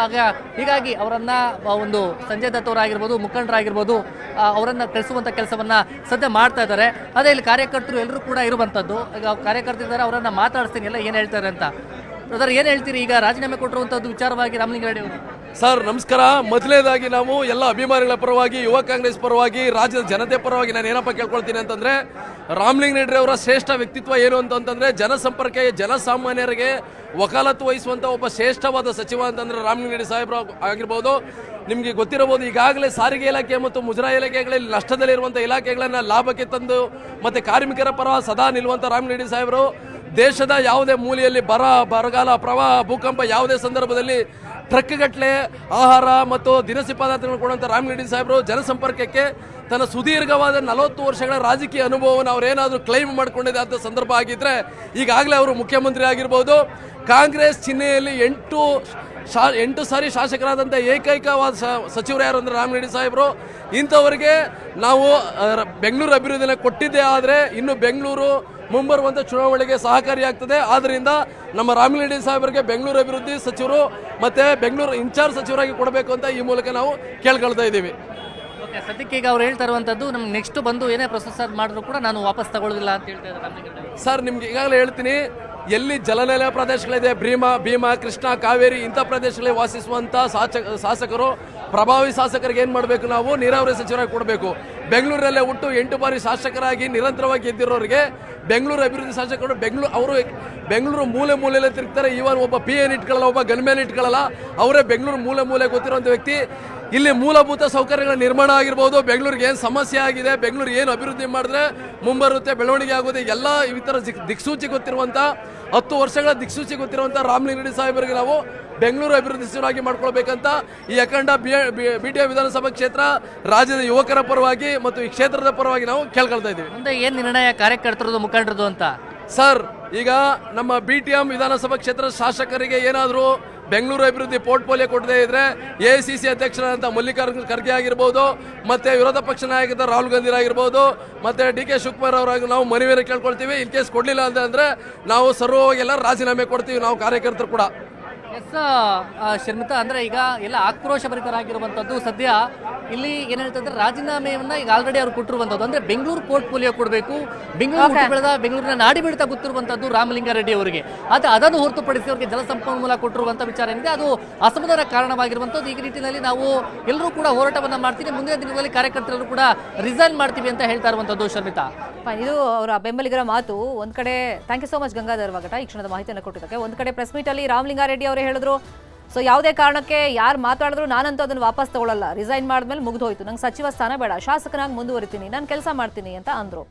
ಹೀಗಾಗಿ ಅವರನ್ನು ಒಂದು ಸಂಜಯ್ ದತ್ ಅವರಾಗಿರ್ಬೋದು, ಮುಖಂಡರಾಗಿರ್ಬೋದು, ಅವರನ್ನು ಕಳಿಸುವಂಥ ಕೆಲಸವನ್ನು ಸದ್ಯ ಮಾಡ್ತಾ ಇದ್ದಾರೆ. ಅದೇ ಇಲ್ಲಿ ಕಾರ್ಯಕರ್ತರು ಎಲ್ಲರೂ ಕೂಡ ಇರುವಂಥದ್ದು. ಈಗ ಕಾರ್ಯಕರ್ತರಿದ್ದಾರೆ, ಅವರನ್ನು ಮಾತಾಡಿಸ್ತೀನಿ ಎಲ್ಲ ಏನು ಹೇಳ್ತಾರೆ ಅಂತ. ಬ್ರದರ್, ಏನು ಹೇಳ್ತೀರಿ ಈಗ ರಾಜೀನಾಮೆ ಕೊಟ್ಟಿರುವಂಥದ್ದು ವಿಚಾರವಾಗಿ ರಾಮಲಿಂಗಾರೆಡ್ಡಿ ಅವರು? ಸರ್ ನಮಸ್ಕಾರ. ಮೊದಲನೇದಾಗಿ ನಾವು ಎಲ್ಲ ಅಭಿಮಾನಿಗಳ ಪರವಾಗಿ, ಯುವ ಕಾಂಗ್ರೆಸ್ ಪರವಾಗಿ, ರಾಜ್ಯದ ಜನತೆ ಪರವಾಗಿ ನಾನು ಏನಪ್ಪ ಕೇಳ್ಕೊಳ್ತೀನಿ ಅಂತಂದರೆ, ರಾಮಲಿಂಗಾರೆಡ್ಡಿ ಅವರ ಶ್ರೇಷ್ಠ ವ್ಯಕ್ತಿತ್ವ ಏನು ಅಂತಂದರೆ ಜನಸಂಪರ್ಕ, ಜನಸಾಮಾನ್ಯರಿಗೆ ವಕಾಲತ್ತು ವಹಿಸುವಂಥ ಒಬ್ಬ ಶ್ರೇಷ್ಠವಾದ ಸಚಿವ ಅಂತಂದರೆ ರಾಮಲಿಂಗಾರೆಡ್ಡಿ ಸಾಹೇಬರು ಆಗಿರ್ಬೋದು. ನಿಮಗೆ ಗೊತ್ತಿರಬಹುದು, ಈಗಾಗಲೇ ಸಾರಿಗೆ ಇಲಾಖೆ ಮತ್ತು ಮುಜರಾಯಿ ಇಲಾಖೆಗಳಲ್ಲಿ ನಷ್ಟದಲ್ಲಿರುವಂಥ ಇಲಾಖೆಗಳನ್ನು ಲಾಭಕ್ಕೆ ತಂದು ಮತ್ತು ಕಾರ್ಮಿಕರ ಪರ ಸದಾ ನಿಲ್ಲುವಂಥ ರಾಮಲಿಂಗಾರೆಡ್ಡಿ ಸಾಹೇಬರು ದೇಶದ ಯಾವುದೇ ಮೂಲೆಯಲ್ಲಿ ಬರಗಾಲ, ಪ್ರವಾಹ, ಭೂಕಂಪ ಯಾವುದೇ ಸಂದರ್ಭದಲ್ಲಿ ಟ್ರಕ್ ಗಟ್ಟಲೆ ಆಹಾರ ಮತ್ತು ದಿನಸಿ ಪದಾರ್ಥಗಳನ್ನು ಕೊಡುವಂಥ ರಾಮಲಿಂಗಾರೆಡ್ಡಿ ಸಾಹೇಬರು ಜನಸಂಪರ್ಕಕ್ಕೆ ತನ್ನ ಸುದೀರ್ಘವಾದ 40 ವರ್ಷಗಳ ರಾಜಕೀಯ ಅನುಭವವನ್ನು ಅವರೇನಾದರೂ ಕ್ಲೈಮ್ ಮಾಡಿಕೊಂಡಿದೆ ಅಂತ ಸಂದರ್ಭ ಆಗಿದ್ದರೆ ಈಗಾಗಲೇ ಅವರು ಮುಖ್ಯಮಂತ್ರಿ ಆಗಿರ್ಬೋದು. ಕಾಂಗ್ರೆಸ್ ಚಿಹ್ನೆಯಲ್ಲಿ 8 ಸಾರಿ ಶಾಸಕರಾದಂಥ ಏಕೈಕವಾದ ಸಚಿವರು ಯಾರು ಅಂದರೆ ರಾಮಲಿಂಗಾರೆಡ್ಡಿ ಸಾಹೇಬರು. ಇಂಥವರಿಗೆ ನಾವು ಬೆಂಗಳೂರು ಅಭಿವೃದ್ಧಿನ ಕೊಟ್ಟಿದ್ದೇ ಆದರೆ ಇನ್ನು ಬೆಂಗಳೂರು ಮುಂಬರುವಂಥ ಚುನಾವಣೆಗೆ ಸಹಕಾರಿಯಾಗ್ತದೆ. ಆದ್ದರಿಂದ ನಮ್ಮ ರಾಮಲಿಂಗಾರೆಡ್ಡಿ ಸಾಹೇಬರಿಗೆ ಬೆಂಗಳೂರು ಅಭಿವೃದ್ಧಿ ಸಚಿವರು ಮತ್ತು ಬೆಂಗಳೂರು ಇನ್ಚಾರ್ಜ್ ಸಚಿವರಾಗಿ ಕೊಡಬೇಕು ಅಂತ ಈ ಮೂಲಕ ನಾವು ಕೇಳ್ಕೊಳ್ತಾ ಇದ್ದೀವಿ. ಓಕೆ, ಸದ್ಯಕ್ಕೆ ಈಗ ಅವ್ರು ಹೇಳ್ತಾ ಇರುವಂಥದ್ದು ನಮ್ಗೆ ನೆಕ್ಸ್ಟ್ ಬಂದು ಏನೇ ಪ್ರೊಸೆಸರ್ ಮಾಡಿದ್ರು ಕೂಡ ನಾನು ವಾಪಸ್ ತಗೊಳ್ಳೋದಿಲ್ಲ ಅಂತ ಹೇಳ್ತಾ ಇದ್ದಾರೆ ರಾಮಲಿಂಗಾರೆಡ್ಡಿ. ಸರ್, ನಿಮ್ಗೆ ಈಗಾಗಲೇ ಹೇಳ್ತೀನಿ, ಎಲ್ಲಿ ಜಲನೆಲೆ ಪ್ರದೇಶಗಳಿದೆ, ಭೀಮಾ, ಕೃಷ್ಣ, ಕಾವೇರಿ ಇಂಥ ಪ್ರದೇಶಗಳಲ್ಲಿ ವಾಸಿಸುವಂಥ ಶಾಸಕರು, ಪ್ರಭಾವಿ ಶಾಸಕರಿಗೆ ಏನು ಮಾಡಬೇಕು, ನಾವು ನೀರಾವರಿ ಸಚಿವರಾಗಿ ಕೊಡಬೇಕು. ಬೆಂಗಳೂರಲ್ಲೇ ಹುಟ್ಟು 8 ಬಾರಿ ಶಾಸಕರಾಗಿ ನಿರಂತರವಾಗಿ ಗೆದ್ದಿರೋರಿಗೆ ಬೆಂಗಳೂರು ಅಭಿವೃದ್ಧಿ ಶಾಸಕರು ಬೆಂಗಳೂರು ಮೂಲೆಯಲ್ಲಿ ತಿರುಗ್ತಾರೆ. ಈವನ್ ಒಬ್ಬ PN ಇಟ್ಕೊಳ್ಳಲ್ಲ, ಒಬ್ಬ ಗನ್ಮ್ಯಾನ್ ಇಟ್ಕೊಳ್ಳಲ್ಲ, ಅವರೇ ಬೆಂಗಳೂರು ಮೂಲೆ ಕೂತಿರುವಂಥ ವ್ಯಕ್ತಿ. ಇಲ್ಲಿ ಮೂಲಭೂತ ಸೌಕರ್ಯಗಳ ನಿರ್ಮಾಣ ಆಗಿರ್ಬೋದು, ಬೆಂಗಳೂರಿಗೆ ಏನು ಸಮಸ್ಯೆ ಆಗಿದೆ, ಬೆಂಗಳೂರು ಏನು ಅಭಿವೃದ್ಧಿ ಮಾಡಿದ್ರೆ ಮುಂಬರುತ್ತೆ, ಬೆಳವಣಿಗೆ ಆಗೋದು, ಎಲ್ಲ ಈ ಥರ ದಿಕ್ಸೂಚಿ ಗೊತ್ತಿರುವಂಥ 10 ವರ್ಷಗಳ ದಿಕ್ಸೂಚಿ ಗೊತ್ತಿರುವಂಥ ರಾಮಲಿಂಗಾರೆಡ್ಡಿ ಸಾಹೇಬರಿಗೆ ನಾವು ಬೆಂಗಳೂರು ಅಭಿವೃದ್ಧಿ ಸಚಿವರಾಗಿ ಮಾಡ್ಕೊಳ್ಬೇಕಂತ ಈ ಅಖಂಡ BTI ವಿಧಾನಸಭಾ ಕ್ಷೇತ್ರ ರಾಜ್ಯದ ಯುವಕರ ಪರವಾಗಿ ಮತ್ತು ಈ ಕ್ಷೇತ್ರದ ಪರವಾಗಿ ನಾವು ಕೇಳ್ಕೊಳ್ತಾ ಇದ್ದೀವಿ. ಮುಂದೆ ಏನು ನಿರ್ಣಯ ಕಾರ್ಯಕರ್ತರದು ಮುಖಂಡರದು ಅಂತ? ಸರ್, ಈಗ ನಮ್ಮ BTM ವಿಧಾನಸಭಾ ಕ್ಷೇತ್ರದ ಶಾಸಕರಿಗೆ ಏನಾದರೂ ಬೆಂಗಳೂರು ಅಭಿವೃದ್ಧಿ ಪೋರ್ಟ್ಫೋಲಿಯೋ ಕೊಡದೇ ಇದ್ರೆ AICC ಅಧ್ಯಕ್ಷರಾದಂಥ ಮಲ್ಲಿಕಾರ್ಜುನ ಖರ್ಗೆ ಆಗಿರ್ಬೋದು, ಮತ್ತೆ ವಿರೋಧ ಪಕ್ಷ ನಾಯಕದ ರಾಹುಲ್ ಗಾಂಧಿ ಆಗಿರ್ಬೋದು, ಮತ್ತೆ DK ಶಿವಕುಮಾರ್ ಅವರಾಗಿ ನಾವು ಮನವಿಯನ್ನು ಕೇಳ್ಕೊಳ್ತೀವಿ. ಇನ್ ಕೇಸ್ ಕೊಡಲಿಲ್ಲ ಅಂತಂದ್ರೆ ನಾವು ಸರ್ವವಾಗಿ ಎಲ್ಲ ರಾಜೀನಾಮೆ ಕೊಡ್ತೀವಿ, ನಾವು ಕಾರ್ಯಕರ್ತರು ಕೂಡ. ಎಸ್ ಶರ್ಮಿತಾ, ಅಂದ್ರೆ ಈಗ ಎಲ್ಲ ಆಕ್ರೋಶ ಭರಿತರಾಗಿರುವಂಥದ್ದು. ಸದ್ಯ ಇಲ್ಲಿ ಏನ್ ಹೇಳ್ತಂದ್ರೆ ರಾಜೀನಾಮೆಯನ್ನ ಈಗ ಆಲ್ರೆಡಿ ಅವ್ರು ಕೊಟ್ಟಿರುವಂಥದ್ದು, ಅಂದ್ರೆ ಬೆಂಗಳೂರು ಪೋರ್ಟ್ಫೋಲಿಯೋ ಕೊಡಬೇಕು, ಬೆಂಗಳೂರು ಬೆಳೆದ ಬೆಂಗಳೂರಿನ ನಾಡಿ ಬೀಳ್ತಾ ಗೊತ್ತಿರುವಂಥದ್ದು ರಾಮಲಿಂಗಾರೆಡ್ಡಿ ಅವರಿಗೆ. ಆದರೆ ಅದನ್ನು ಹೊರತುಪಡಿಸಿ ಅವರಿಗೆ ಜಲಸಂಪನ್ಮೂಲ ಕೊಟ್ಟಿರುವಂಥ ವಿಚಾರ ಏನಿದೆ ಅದು ಅಸಮಾಧಾನ ಕಾರಣವಾಗಿರುವಂಥದ್ದು. ಈ ನಿಟ್ಟಿನಲ್ಲಿ ನಾವು ಎಲ್ಲರೂ ಕೂಡ ಹೋರಾಟವನ್ನ ಮಾಡ್ತೀವಿ, ಮುಂದಿನ ದಿನಗಳಲ್ಲಿ ಕಾರ್ಯಕರ್ತರು ಕೂಡ ರಿಸೈನ್ ಮಾಡ್ತೀವಿ ಅಂತ ಹೇಳ್ತಾ ಇರುವಂಥದ್ದು. ಶರ್ಮಿತಾ, ಇದು ಅವರ ಬೆಂಬಲಿಗರ ಮಾತು. ಒಂದ್ ಕಡೆ thank you so much Gangadhar ವಾಗಟ ಈ ಕ್ಷಣದ ಮಾಹಿತಿಯನ್ನು ಕೊಟ್ಟಿದ್ದಕ್ಕೆ. ಒಂದ್ ಕಡೆ ಪ್ರೆಸ್ ಮೀಟ್ ಅಲ್ಲಿ ರಾಮಲಿಂಗಾರೆಡ್ಡಿ ಅವರೇ ಹೇಳಿದ್ರು, ಸೊ ಯಾವುದೇ ಕಾರಣಕ್ಕೆ ಯಾರು ಮಾತಾಡಿದ್ರು ನಾನಂತೂ ಅದನ್ನು ವಾಪಸ್ ತಗೊಳ್ಳಲ್ಲ, ರಿಸೈನ್ ಮಾಡಿದ್ಮೇಲೆ ಮುಗಿದೋಯ್ತು, ನಂಗೆ ಸಚಿವ ಸ್ಥಾನ ಬೇಡ, ಶಾಸಕನಾಗಿ ಮುಂದುವರಿತೀನಿ, ನಾನು ಕೆಲಸ ಮಾಡ್ತೀನಿ ಅಂತ ಅಂದ್ರು.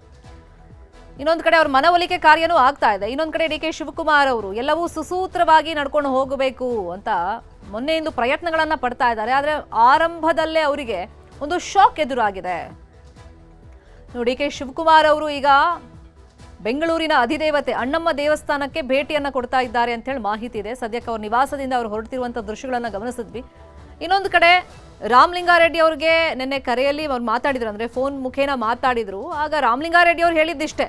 ಇನ್ನೊಂದು ಕಡೆ ಅವ್ರ ಮನವೊಲಿಕೆ ಕಾರ್ಯನೂ ಆಗ್ತಾ ಇದೆ. ಇನ್ನೊಂದು ಕಡೆ DK ಶಿವಕುಮಾರ್ ಅವರು ಎಲ್ಲವೂ ಸುಸೂತ್ರವಾಗಿ ನಡ್ಕೊಂಡು ಹೋಗಬೇಕು ಅಂತ ಮೊನ್ನೆಯಿಂದ ಪ್ರಯತ್ನಗಳನ್ನ ಪಡ್ತಾ ಇದ್ದಾರೆ. ಆದರೆ ಆರಂಭದಲ್ಲೇ ಅವರಿಗೆ ಒಂದು ಶಾಕ್ ಎದುರಾಗಿದೆ. DK ಶಿವಕುಮಾರ್ ಅವರು ಈಗ ಬೆಂಗಳೂರಿನ ಅಧಿದೇವತೆ ಅಣ್ಣಮ್ಮ ದೇವಸ್ಥಾನಕ್ಕೆ ಭೇಟಿಯನ್ನ ಕೊಡ್ತಾ ಇದ್ದಾರೆ ಅಂತ ಹೇಳಿ ಮಾಹಿತಿ ಇದೆ. ಸದ್ಯಕ್ಕೆ ಅವ್ರ ನಿವಾಸದಿಂದ ಅವರು ಹೊರಡ್ತಿರುವಂಥ ದೃಶ್ಯಗಳನ್ನ ಗಮನಿಸಿದ್ವಿ. ಇನ್ನೊಂದು ಕಡೆ ರಾಮಲಿಂಗಾರೆಡ್ಡಿ ಅವ್ರಿಗೆ ನಿನ್ನೆ ಕರೆಯಲ್ಲಿ ಅವ್ರು ಮಾತಾಡಿದ್ರು, ಅಂದ್ರೆ ಫೋನ್ ಮುಖೇನ ಮಾತಾಡಿದ್ರು. ಆಗ ರಾಮಲಿಂಗಾರೆಡ್ಡಿ ಅವ್ರು ಹೇಳಿದ್ದಿಷ್ಟೇ,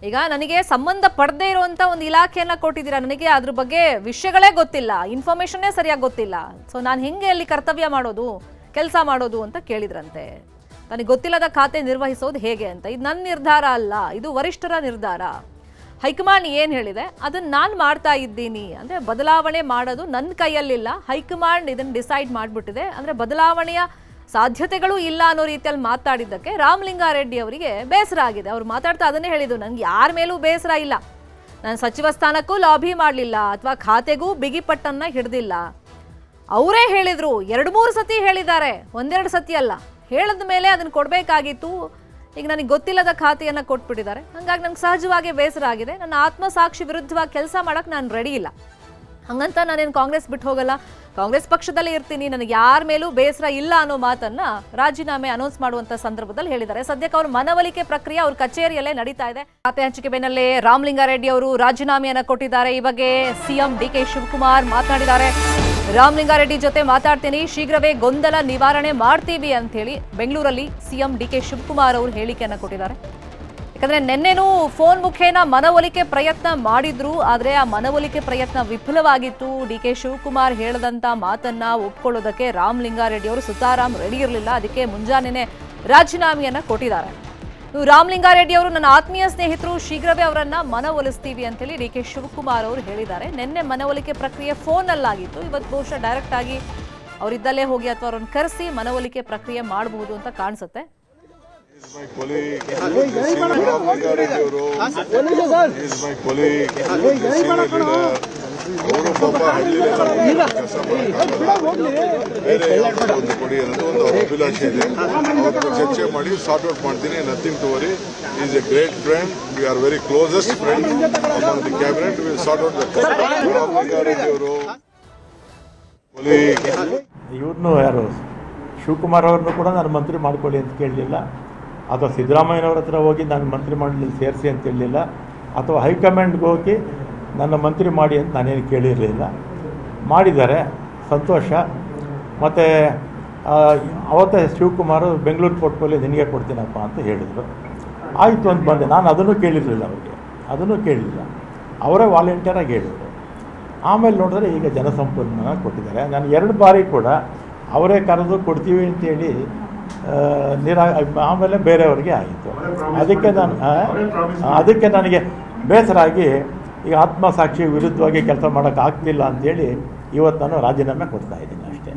ಈಗ ನನಗೆ ಸಂಬಂಧ ಪಡದೇ ಇರುವಂತ ಒಂದು ಇಲಾಖೆಯನ್ನ ಕೊಟ್ಟಿದ್ದೀರಾ, ನನಗೆ ಅದ್ರ ಬಗ್ಗೆ ವಿಷಯಗಳೇ ಗೊತ್ತಿಲ್ಲ, ಇನ್ಫಾರ್ಮೇಶನ್ನೇ ಸರಿಯಾಗಿ ಗೊತ್ತಿಲ್ಲ, ಸೊ ನಾನು ಹೆಂಗೆ ಅಲ್ಲಿ ಕರ್ತವ್ಯ ಮಾಡೋದು, ಕೆಲಸ ಮಾಡೋದು ಅಂತ ಕೇಳಿದ್ರಂತೆ. ನನಗೆ ಗೊತ್ತಿಲ್ಲದ ಖಾತೆ ನಿರ್ವಹಿಸೋದು ಹೇಗೆ ಅಂತ. ಇದು ನನ್ನ ನಿರ್ಧಾರ ಅಲ್ಲ, ಇದು ವರಿಷ್ಠರ ನಿರ್ಧಾರ. ಹೈಕಮಾಂಡ್ ಏನು ಹೇಳಿದೆ ಅದನ್ನು ನಾನು ಮಾಡ್ತಾ ಇದ್ದೀನಿ, ಅಂದರೆ ಬದಲಾವಣೆ ಮಾಡೋದು ನನ್ನ ಕೈಯಲ್ಲಿಲ್ಲ, ಹೈಕಮಾಂಡ್ ಇದನ್ನು ಡಿಸೈಡ್ ಮಾಡಿಬಿಟ್ಟಿದೆ, ಅಂದರೆ ಬದಲಾವಣೆಯ ಸಾಧ್ಯತೆಗಳು ಇಲ್ಲ ಅನ್ನೋ ರೀತಿಯಲ್ಲಿ ಮಾತಾಡಿದ್ದಕ್ಕೆ ರಾಮಲಿಂಗಾರೆಡ್ಡಿ ಅವರಿಗೆ ಬೇಸರ ಆಗಿದೆ. ಅವ್ರು ಮಾತಾಡ್ತಾ ಅದನ್ನೇ ಹೇಳಿದ್ದು, ನನಗೆ ಯಾರ ಮೇಲೂ ಬೇಸರ ಇಲ್ಲ, ನಾನು ಸಚಿವ ಸ್ಥಾನಕ್ಕೂ ಲಾಬಿ ಮಾಡಲಿಲ್ಲ ಅಥವಾ ಖಾತೆಗೂ ಬಿಗಿಪಟ್ಟನ್ನು ಹಿಡ್ದಿಲ್ಲ. ಅವರೇ ಹೇಳಿದರು, 2-3 ಸತಿ ಹೇಳಿದ್ದಾರೆ, 1-2 ಸತಿ ಅಲ್ಲ, ಹೇಳಿದ ಮೇಲೆ ಅದನ್ನು ಕೊಡಬೇಕಾಗಿತ್ತು. ಈಗ ನನಗೆ ಗೊತ್ತಿಲ್ಲದ ಖಾತೆಯನ್ನು ಕೊಟ್ಬಿಟ್ಟಿದ್ದಾರೆ, ಹಾಗಾಗಿ ನಂಗೆ ಸಹಜವಾಗಿ ಬೇಸರ ಆಗಿದೆ, ನನ್ನ ಆತ್ಮಸಾಕ್ಷಿ ವಿರುದ್ಧವಾಗಿ ಕೆಲಸ ಮಾಡೋಕ್ಕೆ ನಾನು ರೆಡಿ ಇಲ್ಲ, ಹಾಗಂತ ನಾನೇನು ಕಾಂಗ್ರೆಸ್ ಬಿಟ್ಟು ಹೋಗಲ್ಲ, ಕಾಂಗ್ರೆಸ್ ಪಕ್ಷದಲ್ಲೇ ಇರ್ತೀನಿ, ನನಗೆ ಯಾರ ಮೇಲೂ ಬೇಸರ ಇಲ್ಲ ಅನ್ನೋ ಮಾತನ್ನ ರಾಜೀನಾಮೆ ಅನೌನ್ಸ್ ಮಾಡುವಂತ ಸಂದರ್ಭದಲ್ಲಿ ಹೇಳಿದ್ದಾರೆ. ಸದ್ಯಕ್ಕೆ ಅವ್ರ ಮನವೊಲಿಕೆ ಪ್ರಕ್ರಿಯೆ ಅವ್ರ ಕಚೇರಿಯಲ್ಲೇ ನಡೀತಾ ಇದೆ. ಖಾತೆ ಹಂಚಿಕೆ ಬೆನ್ನಲ್ಲೇ ರಾಮಲಿಂಗಾರೆಡ್ಡಿ ಅವರು ರಾಜೀನಾಮೆಯನ್ನ ಕೊಟ್ಟಿದ್ದಾರೆ. ಈ ಬಗ್ಗೆ CM DK ಶಿವಕುಮಾರ್ ಮಾತನಾಡಿದ್ದಾರೆ. ರಾಮಲಿಂಗಾರೆಡ್ಡಿ ಜೊತೆ ಮಾತಾಡ್ತೀನಿ, ಶೀಘ್ರವೇ ಗೊಂದಲ ನಿವಾರಣೆ ಮಾಡ್ತೀವಿ ಅಂತ ಹೇಳಿ ಬೆಂಗಳೂರಲ್ಲಿ CM DK ಶಿವಕುಮಾರ್ ಅವರು ಹೇಳಿಕೆಯನ್ನ ಕೊಟ್ಟಿದ್ದಾರೆ. ಯಾಕಂದ್ರೆ ನಿನ್ನೆನೂ ಫೋನ್ ಮುಖೇನ ಮನವೊಲಿಕೆ ಪ್ರಯತ್ನ ಮಾಡಿದ್ರು, ಆದರೆ ಆ ಮನವೊಲಿಕೆ ಪ್ರಯತ್ನ ವಿಫಲವಾಗಿತ್ತು. DK ಶಿವಕುಮಾರ್ ಹೇಳದಂತ ಮಾತನ್ನ ಒಪ್ಕೊಳ್ಳೋದಕ್ಕೆ ರಾಮಲಿಂಗಾರೆಡ್ಡಿ ಅವರು ಸುತಾರಾಮ್ ರೆಡಿ ಇರಲಿಲ್ಲ, ಅದಕ್ಕೆ ಮುಂಜಾನೆನೆ ರಾಜೀನಾಮೆಯನ್ನ ಕೊಟ್ಟಿದ್ದಾರೆ. ರಾಮಲಿಂಗಾರೆಡ್ಡಿ ಅವರು ನನ್ನ ಆತ್ಮೀಯ ಸ್ನೇಹಿತರು, ಶೀಘ್ರವೇ ಅವರನ್ನ ಮನವೊಲಿಸ್ತೀವಿ ಅಂತ ಹೇಳಿ DK ಶಿವಕುಮಾರ್ ಅವರು ಹೇಳಿದ್ದಾರೆ. ನಿನ್ನೆ ಮನವೊಲಿಕೆ ಪ್ರಕ್ರಿಯೆ ಫೋನಲ್ಲಾಗಿತ್ತು, ಇವತ್ತು ಬಹುಶಃ ಡೈರೆಕ್ಟ್ ಆಗಿ ಅವರಿದ್ದಲ್ಲೇ ಹೋಗಿ ಅಥವಾ ಅವ್ರನ್ನ ಕರೆಸಿ ಮನವೊಲಿಕೆ ಪ್ರಕ್ರಿಯೆ ಮಾಡಬಹುದು ಅಂತ ಕಾಣಿಸುತ್ತೆ. my colleague, ರಾಮಲಿಂಗಾರೆಡ್ಡಿ ಅವರು is my colleague, senior leader. ಅವರು ಪಾಪ ಹಳ್ಳಿಲೆಲ್ಲ ಕೆಲಸ ಬೇರೆ ಒಂದು ಕೊಡಿ ಅನ್ನೋದು ಒಂದು ಅಭಿಲಾಷೆ ಇದೆ. ಅವ್ರ ಚರ್ಚೆ ಮಾಡಿ ಸಾರ್ಟ್ ಔಟ್ ಮಾಡ್ತೀನಿ. Nothing to worry. Is a great friend. We are very closest friend among the cabinet. Will sort out the Ramalinga Reddy ಅವರು ಇವ್ರನ್ನೂ ಯಾರು ಶಿವಕುಮಾರ್ ಅವ್ರನ್ನೂ ಕೂಡ ನಾನು ಮಂತ್ರಿ ಮಾಡ್ಕೊಳ್ಳಿ ಅಂತ ಕೇಳಲಿಲ್ಲ, ಅಥವಾ ಸಿದ್ದರಾಮಯ್ಯನವ್ರ ಹತ್ರ ಹೋಗಿ ನಾನು ಮಂತ್ರಿ ಮಂಡಳಿಯಲ್ಲಿ ಸೇರಿಸಿ ಅಂತ ಹೇಳಲಿಲ್ಲ, ಅಥವಾ ಹೈಕಮಾಂಡ್ಗೆ ಹೋಗಿ ನನ್ನ ಮಂತ್ರಿ ಮಾಡಿ ಅಂತ ನಾನೇನು ಕೇಳಿರಲಿಲ್ಲ. ಮಾಡಿದ್ದಾರೆ, ಸಂತೋಷ. ಮತ್ತು ಅವತ್ತೇ ಶಿವಕುಮಾರ್ ಬೆಂಗಳೂರು ಪೋರ್ಟ್ಫೋಲಿಯೋ ನಿನಗೆ ಕೊಡ್ತೀನಪ್ಪ ಅಂತ ಹೇಳಿದರು. ಆಯಿತು ಅಂತ ಬಂದೆ. ನಾನು ಅದನ್ನು ಕೇಳಿರಲಿಲ್ಲ, ಅವರಿಗೆ ಅದನ್ನು ಕೇಳಲಿಲ್ಲ, ಅವರೇ ವಾಲಂಟಿಯರಾಗಿ ಹೇಳಿದರು. ಆಮೇಲೆ ನೋಡಿದ್ರೆ ಈಗ ಜನಸಂಪನ್ಮೂಲ ಕೊಟ್ಟಿದ್ದಾರೆ. ನಾನು 2 ಬಾರಿ ಕೂಡ ಅವರೇ ಕರೆದು ಕೊಡ್ತೀವಿ ಅಂತೇಳಿ ಆಮೇಲೆ ಬೇರೆಯವ್ರಿಗೆ ಆಯಿತು. ಅದಕ್ಕೆ ನನಗೆ ಬೇಸರ ಆಗಿ ಈಗ ಆತ್ಮಸಾಕ್ಷಿ ವಿರುದ್ಧವಾಗಿ ಕೆಲಸ ಮಾಡೋಕ್ಕಾಗ್ತಿಲ್ಲ ಅಂಥೇಳಿ ಇವತ್ತು ನಾನು ರಾಜೀನಾಮೆ ಕೊಡ್ತಾಯಿದ್ದೀನಿ ಅಷ್ಟೇ.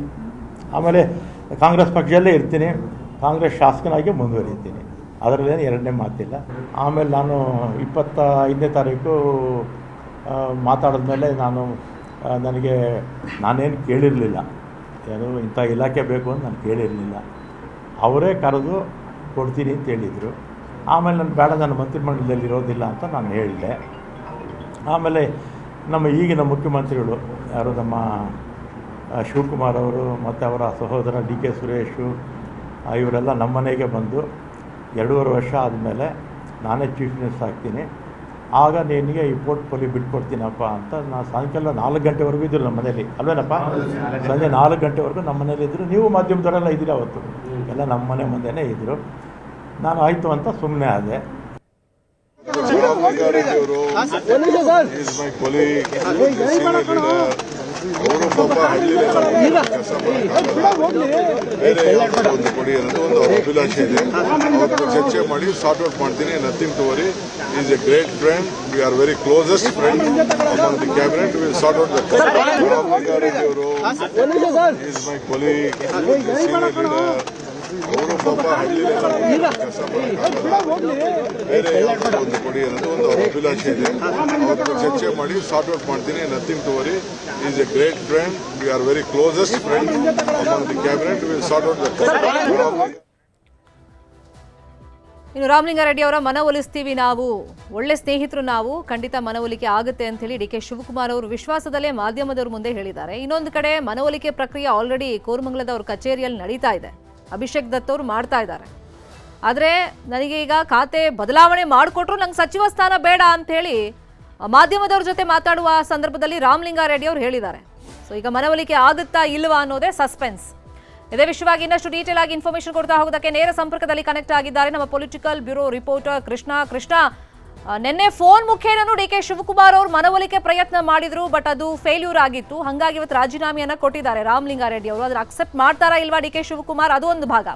ಆಮೇಲೆ ಕಾಂಗ್ರೆಸ್ ಪಕ್ಷದಲ್ಲೇ ಇರ್ತೀನಿ, ಕಾಂಗ್ರೆಸ್ ಶಾಸಕನಾಗಿ ಮುಂದುವರಿತೀನಿ, ಅದರಲ್ಲೇನು ಎರಡನೇ ಮಾತಿಲ್ಲ. ಆಮೇಲೆ ನಾನು 25ನೇ ತಾರೀಕು ಮಾತಾಡಿದ್ಮೇಲೆ ನಾನೇನು ಕೇಳಿರಲಿಲ್ಲ, ಏನು ಇಂಥ ಇಲಾಖೆ ಬೇಕು ಅಂತ ನಾನು ಕೇಳಿರಲಿಲ್ಲ. ಅವರೇ ಕರೆದು ಕೊಡ್ತೀನಿ ಅಂತ ಹೇಳಿದರು. ಆಮೇಲೆ ನಾನು ಬೇಡ, ನನ್ನ ಮಂತ್ರಿಮಂಡಲದಲ್ಲಿ ಇರೋದಿಲ್ಲ ಅಂತ ನಾನು ಹೇಳಿದೆ. ಆಮೇಲೆ ನಮ್ಮ ಈಗಿನ ಮುಖ್ಯಮಂತ್ರಿಗಳು ಯಾರು ನಮ್ಮ ಶಿವಕುಮಾರ್ ಅವರು ಮತ್ತು ಅವರ ಸಹೋದರ DK ಸುರೇಶು ಇವರೆಲ್ಲ ನಮ್ಮ ಮನೆಗೆ ಬಂದು 2.5 ವರ್ಷ ಆದಮೇಲೆ ನಾನೇ ಚೀಫ್ ಮಿನಿಸ್ಟರ್ ಆಗ್ತೀನಿ, ಆಗ ನಿನಗೆ ಈ ಪೋರ್ಟ್ಫೋಲಿಯೋ ಬಿಟ್ಕೊಡ್ತೀನಪ್ಪ ಅಂತ. ನಾನು ಸಾಯಂಕಾಲ 4 ಗಂಟೆವರೆಗೂ ಇದ್ದರು ನಮ್ಮ ಮನೇಲಿ, ಅಲ್ವೇನಪ್ಪ? ಸಂಜೆ 4 ಗಂಟೆವರೆಗೂ ನಮ್ಮ ಮನೇಲಿ ಇದ್ದರು. ನೀವು ಮಾಧ್ಯಮದವರೆಲ್ಲ ಇದ್ದೀರಿ, ಅವತ್ತು ಎಲ್ಲ ನಮ್ಮ ಮನೆ ಮುಂದೆನೇ ಇದ್ದರು. ನಾನು ಆಯಿತು ಅಂತ ಸುಮ್ಮನೆ ಆದೆ. ಅವರು ಪಾಪ ಹಳ್ಳಿಯಲ್ಲಿ ಕೆಲಸ ಬೇರೆ ಒಂದು ಕೊಡಿ ಅನ್ನೋದು ಒಂದು ಅಭಿಲಾಷೆ ಇದೆ. ಅವ್ರ ಚರ್ಚೆ ಮಾಡಿ ಸಾರ್ಟ್ ಔಟ್ ಮಾಡ್ತೀನಿ. Nothing to worry. Is a great friend. We are very closest friend among the cabinet. Will sort out the Lingareddy ಅವರು is my colleague, senior leader. ಅವರು ಪಾಪ ಹಳ್ಳಿಯಲ್ಲಿ ಕೆಲಸ ಬೇರೆ ಒಂದು ಕೊಡಿ ಅನ್ನೋದು ಒಂದು ಅಭಿಲಾಷೆ ಇದೆ. ಅವ್ರ ಚರ್ಚೆ ಮಾಡಿ ಸಾರ್ಟ್ ಔಟ್ ಮಾಡ್ತೀನಿ. Nothing to worry. Is a great friend. We are very closest friend among the cabinet. Will sort out the ಇನ್ನು ರಾಮಲಿಂಗಾರೆಡ್ಡಿ ಅವರ ಮನವೊಲಿಸ್ತೀವಿ, ನಾವು ಒಳ್ಳೆ ಸ್ನೇಹಿತರು, ನಾವು ಖಂಡಿತ ಮನವೊಲಿಕೆ ಆಗುತ್ತೆ ಅಂತ ಹೇಳಿ DK ಶಿವಕುಮಾರ್ ಅವರು ವಿಶ್ವಾಸದಲ್ಲೇ ಮಾಧ್ಯಮದವ್ರ ಮುಂದೆ ಹೇಳಿದ್ದಾರೆ. ಇನ್ನೊಂದು ಕಡೆ ಮನವೊಲಿಕೆ ಪ್ರಕ್ರಿಯೆ ಆಲ್ರೆಡಿ ಕೋರಮಂಗಲದ ಅವ್ರ ಕಚೇರಿಯಲ್ಲಿ ನಡೀತಾ ಇದೆ. ಅಭಿಷೇಕ್ ದತ್ ಅವರು ಮಾಡ್ತಾ ಇದ್ದಾರೆ. ಆದರೆ ನನಗೆ ಈಗ ಖಾತೆ ಬದಲಾವಣೆ ಮಾಡಿಕೊಟ್ರು ನಂಗೆ ಸಚಿವ ಸ್ಥಾನ ಬೇಡ ಅಂಥೇಳಿ ಮಾಧ್ಯಮದವ್ರ ಜೊತೆ ಮಾತಾಡುವ ಸಂದರ್ಭದಲ್ಲಿ ರಾಮಲಿಂಗಾರೆಡ್ಡಿ ಅವರು ಹೇಳಿದ್ದಾರೆ. ಸೊ ಈಗ ಮನವೊಲಿಕೆ ಆಗುತ್ತಾ ಇಲ್ವಾ ಅನ್ನೋದೇ ಸಸ್ಪೆನ್ಸ್. ಇದೇ ವಿಷಯವಾಗಿ ಇನ್ನಷ್ಟು ಡೀಟೇಲ್ ಆಗಿ ಇನ್ಫಾರ್ಮೇಶನ್ ಕೊಡ್ತಾ ಹೋಗೋದಕ್ಕೆ ನೇರ ಸಂಪರ್ಕದಲ್ಲಿ ಕನೆಕ್ಟ್ ಆಗಿದ್ದಾರೆ ನಮ್ಮ ಪೊಲಿಟಿಕಲ್ ಬ್ಯೂರೋ ರಿಪೋರ್ಟರ್ ಕೃಷ್ಣ. ನಿನ್ನೆ ಫೋನ್ ಮುಖೇನೂ DK ಶಿವಕುಮಾರ್ ಅವರು ಮನವೊಲಿಕೆ ಪ್ರಯತ್ನ ಮಾಡಿದ್ರು, ಬಟ್ ಅದು ಫೇಲ್ಯೂರ್ ಆಗಿತ್ತು. ಹಾಗಾಗಿ ಇವತ್ತು ರಾಜೀನಾಮೆಯನ್ನ ಕೊಟ್ಟಿದ್ದಾರೆ ರಾಮಲಿಂಗಾರೆಡ್ಡಿ ಅವರು. ಅದ್ರ ಅಕ್ಸೆಪ್ಟ್ ಮಾಡ್ತಾರಾ ಇಲ್ವಾ DK ಶಿವಕುಮಾರ್, ಅದು ಒಂದು ಭಾಗ.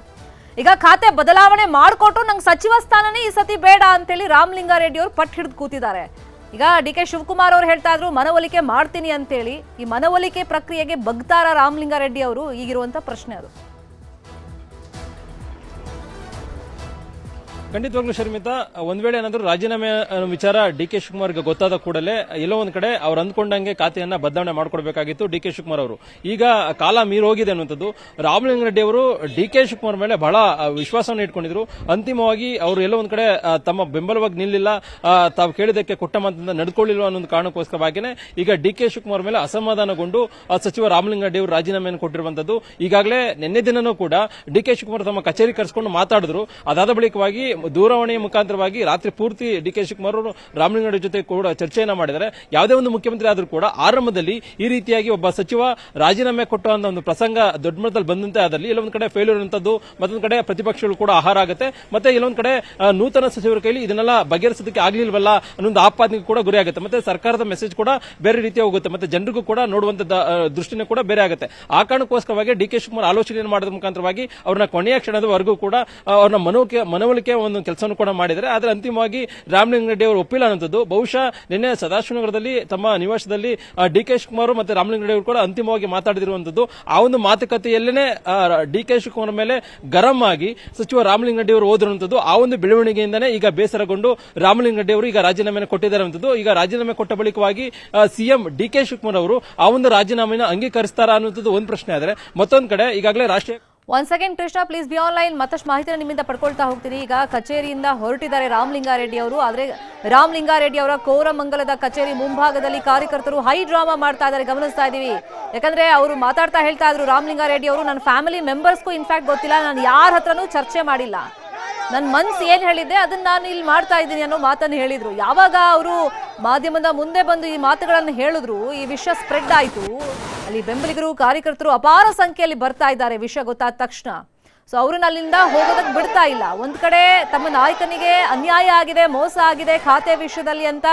ಈಗ ಖಾತೆ ಬದಲಾವಣೆ ಮಾಡಿಕೊಟ್ಟು ನಂಗೆ ಸಚಿವ ಸ್ಥಾನನೇ ಈ ಸತಿ ಬೇಡ ಅಂತೇಳಿ ರಾಮಲಿಂಗಾರೆಡ್ಡಿ ಅವರು ಪಟ್ಟು ಹಿಡಿದು ಕೂತಿದ್ದಾರೆ. ಈಗ DK ಶಿವಕುಮಾರ್ ಅವರು ಹೇಳ್ತಾ ಇದ್ರು ಮನವೊಲಿಕೆ ಮಾಡ್ತೀನಿ ಅಂತೇಳಿ. ಈ ಮನವೊಲಿಕೆ ಪ್ರಕ್ರಿಯೆಗೆ ಬಗ್ತಾರ ರಾಮಲಿಂಗಾರೆಡ್ಡಿ ಅವರು? ಈಗಿರುವಂತ ಪ್ರಶ್ನೆ ಅದು. ಖಂಡಿತವಾಗ್ಲೂ ಶರ್ಮಿತಾ, ಒಂದ್ ವೇಳೆ ಏನಾದರೂ ರಾಜೀನಾಮೆ ವಿಚಾರ DK ಶಿವಕುಮಾರ್ಗೆ ಗೊತ್ತಾದ ಕೂಡಲೇ ಎಲ್ಲೋ ಒಂದ್ ಕಡೆ ಅವ್ರು ಅಂದ್ಕೊಂಡಂಗೆ ಖಾತೆಯನ್ನ ಬದಲಾವಣೆ ಮಾಡ್ಕೊಡ್ಬೇಕಾಗಿತ್ತು DK ಶಿವಕುಮಾರ್ ಅವರು. ಈಗ ಕಾಲ ಮೀರೋಗಿದೆ ಅನ್ನುವಂಥದ್ದು. ರಾಮಲಿಂಗಾರೆಡ್ಡಿ ಅವರು DK ಶಿವಕುಮಾರ್ ಮೇಲೆ ಬಹಳ ವಿಶ್ವಾಸವನ್ನು ಇಟ್ಕೊಂಡಿದ್ರು. ಅಂತಿಮವಾಗಿ ಅವರು ಎಲ್ಲೋ ಒಂದ್ ಕಡೆ ತಮ್ಮ ಬೆಂಬಲವಾಗಿ ನಿಲ್ಲಿಲ್ಲ, ತಾವು ಕೇಳಿದಕ್ಕೆ ಕೊಟ್ಟ ಮಾತಿನಿಂದ ನಡ್ಕೊಳ್ಳಿಲ್ಲ ಅನ್ನೋ ಕಾರಣಕ್ಕೋಸ್ಕರವಾಗಿಯೇ ಈಗ DK ಶಿವಕುಮಾರ್ ಮೇಲೆ ಅಸಮಾಧಾನಗೊಂಡು ಸಚಿವ ರಾಮಲಿಂಗಾರೆಡ್ಡಿ ಅವರು ರಾಜೀನಾಮೆಯನ್ನು ಕೊಟ್ಟಿರುವಂತದ್ದು. ಈಗಾಗಲೇ ನಿನ್ನೆ ದಿನನೂ ಕೂಡ DK ಶಿವಕುಮಾರ್ ತಮ್ಮ ಕಚೇರಿ ಕರೆಸಿಕೊಂಡು ಮಾತಾಡಿದ್ರು. ಅದಾದ ಬಳಿಕವಾಗಿ ದೂರವಾಣಿಯ ಮುಖಾಂತರವಾಗಿ ರಾತ್ರಿ ಪೂರ್ತಿ DK ಶಿವಕುಮಾರ್ ಅವರು ರಾಮಲಿಂಗಾರೆಡ್ಡಿ ಜೊತೆ ಕೂಡ ಚರ್ಚೆಯನ್ನ ಮಾಡಿದ್ದಾರೆ. ಯಾವುದೇ ಒಂದು ಮುಖ್ಯಮಂತ್ರಿ ಆದರೂ ಕೂಡ ಆರಂಭದಲ್ಲಿ ಈ ರೀತಿಯಾಗಿ ಒಬ್ಬ ಸಚಿವ ರಾಜೀನಾಮೆ ಕೊಟ್ಟ ಒಂದು ಪ್ರಸಂಗ ದೊಡ್ಡ ಮಟ್ಟದಲ್ಲಿ ಬಂದಂತೆ ಆದಲ್ಲಿ ಇಲ್ಲೊಂದು ಕಡೆ ಫೇಲ್ಯೂರ್ ಅಂತದ್ದು, ಮತ್ತೊಂದು ಕಡೆ ಪ್ರತಿಪಕ್ಷಗಳು ಕೂಡ ಆಹಾರ ಆಗುತ್ತೆ. ಮತ್ತೆ ಇಲ್ಲೊಂದು ಕಡೆ ನೂತನ ಸಚಿವರ ಕೈಲಿ ಇದನ್ನೆಲ್ಲ ಬಗೆಹರಿಸೋದಕ್ಕೆ ಆಗ್ಲಿಲ್ವಲ್ಲ ಅನ್ನೊಂದು ಆಪಾದನೆಗೆ ಕೂಡ ಗುರಿಯಾಗುತ್ತೆ. ಮತ್ತೆ ಸರ್ಕಾರದ ಮೆಸೇಜ್ ಕೂಡ ಬೇರೆ ರೀತಿಯ ಹೋಗುತ್ತೆ. ಮತ್ತೆ ಜನರಿಗೂ ಕೂಡ ನೋಡುವಂತ ದೃಷ್ಟಿನೂ ಕೂಡ ಬೇರೆ ಆಗುತ್ತೆ. ಆ ಕಾರಣಕ್ಕೋಸ್ಕರವಾಗಿ DK ಶಿವಕುಮಾರ್ ಆಲೋಚನೆಯನ್ನು ಮಾಡೋದ್ರ ಮುಖಾಂತರವಾಗಿ ಅವ್ರನ್ನ ಕೊನೆಯ ಕ್ಷಣದವರೆಗೂ ಕೂಡ ಅವ್ರನ್ನ ಮನವೊಲಿಕೆ ಒಂದು ಕೆಲಸವನ್ನು ಕೂಡ ಮಾಡಿದರೆ. ಆದರೆ ಅಂತಿಮವಾಗಿ ರಾಮಲಿಂಗಾರೆಡ್ಡಿ ಅವರು ಒಪ್ಪಿಲ್ಲ ಅನ್ನೋದು. ಬಹುಶಃ ನಿನ್ನೆ ಸದಾಶಿವನಗರದಲ್ಲಿ ತಮ್ಮ ನಿವಾಸದಲ್ಲಿ DK ಶಿವಕುಮಾರ್ ಮತ್ತೆ ರಾಮಲಿಂಗಾರೆಡ್ಡಿ ಅವರು ಕೂಡ ಅಂತಿಮವಾಗಿ ಮಾತಾಡಿರುವಂತದ್ದು. ಆ ಒಂದು ಮಾತುಕತೆಯಲ್ಲೇನೆ DK ಶಿವಕುಮಾರ್ ಮೇಲೆ ಗರಂ ಆಗಿ ಸಚಿವ ರಾಮಲಿಂಗಾರೆಡ್ಡಿ ಅವರು ಹೋದಿರುವಂತದ್ದು. ಆ ಒಂದು ಬೆಳವಣಿಗೆಯಿಂದನೇ ಈಗ ಬೇಸರಗೊಂಡು ರಾಮಲಿಂಗಾರೆಡ್ಡಿ ಅವರು ಈಗ ರಾಜೀನಾಮೆಯನ್ನು ಕೊಟ್ಟಿದ್ದಾರೆ ಅನ್ನೋದು. ಈಗ ರಾಜೀನಾಮೆ ಕೊಟ್ಟ ಬಳಿಕವಾಗಿ ಸಿಎಂ DK ಶಿವಕುಮಾರ್ ಅವರು ಆ ಒಂದು ರಾಜೀನಾಮೆಯನ್ನು ಅಂಗೀಕರಿಸ್ತಾರಾ ಅನ್ನುವಂಥದ್ದು ಒಂದು ಪ್ರಶ್ನೆ. ಆದರೆ ಮತ್ತೊಂದು ಕಡೆ ಈಗಾಗಲೇ ರಾಷ್ಟ್ರೀಯ 1 second Krishna, please be online. ಮತ್ತಷ್ಟು ಮಾಹಿತಿನ ನಿಮ್ಮಿಂದ ಪಡ್ಕೊಳ್ತಾ ಹೋಗ್ತೀನಿ. ಈಗ ಕಚೇರಿಯಿಂದ ಹೊರಟಿದ್ದಾರೆ ರಾಮಲಿಂಗಾರೆಡ್ಡಿ ಅವರು. ಆದರೆ ರಾಮಲಿಂಗಾರೆಡ್ಡಿ ಅವರ ಕೋರಮಂಗಲದ ಕಚೇರಿ ಮುಂಭಾಗದಲ್ಲಿ ಕಾರ್ಯಕರ್ತರು ಹೈ ಡ್ರಾಮಾ ಮಾಡ್ತಾ ಇದ್ದಾರೆ, ಗಮನಿಸ್ತಾ ಇದೀವಿ. ಯಾಕಂದ್ರೆ ಅವರು ಮಾತಾಡ್ತಾ ಹೇಳ್ತಾ ಇದ್ರು ರಾಮಲಿಂಗಾರೆಡ್ಡಿ ಅವರು, ನನ್ನ ಫ್ಯಾಮಿಲಿ ಮೆಂಬರ್ಸ್ಗೂ ಇನ್ಫ್ಯಾಕ್ಟ್ ಗೊತ್ತಿಲ್ಲ, ನಾನು ಯಾರ ಹತ್ರನೂ ಚರ್ಚೆ ಮಾಡಿಲ್ಲ, ನನ್ನ ಮನ್ಸು ಏನು ಹೇಳಿದ್ದೆ ಅದನ್ನ ನಾನು ಇಲ್ಲಿ ಮಾಡ್ತಾ ಇದ್ದೀನಿ ಅನ್ನೋ ಮಾತನ್ನು ಹೇಳಿದ್ರು. ಯಾವಾಗ ಅವರು ಮಾಧ್ಯಮದ ಮುಂದೆ ಬಂದು ಈ ಮಾತುಗಳನ್ನು ಹೇಳಿದ್ರು, ಈ ವಿಷಯ ಸ್ಪ್ರೆಡ್ ಆಯಿತು. ಅಲ್ಲಿ ಬೆಂಬಲಿಗರು ಕಾರ್ಯಕರ್ತರು ಅಪಾರ ಸಂಖ್ಯೆಯಲ್ಲಿ ಬರ್ತಾ ಇದ್ದಾರೆ ವಿಷಯ ಗೊತ್ತಾದ ತಕ್ಷಣ. ಸೊ ಅವ್ರನ್ನ ಅಲ್ಲಿಂದ ಹೋಗೋದಕ್ಕೆ ಬಿಡ್ತಾ ಇಲ್ಲ. ಒಂದ್ ಕಡೆ ತಮ್ಮ ನಾಯಕನಿಗೆ ಅನ್ಯಾಯ ಆಗಿದೆ, ಮೋಸ ಆಗಿದೆ ಖಾತೆ ವಿಷಯದಲ್ಲಿ ಅಂತ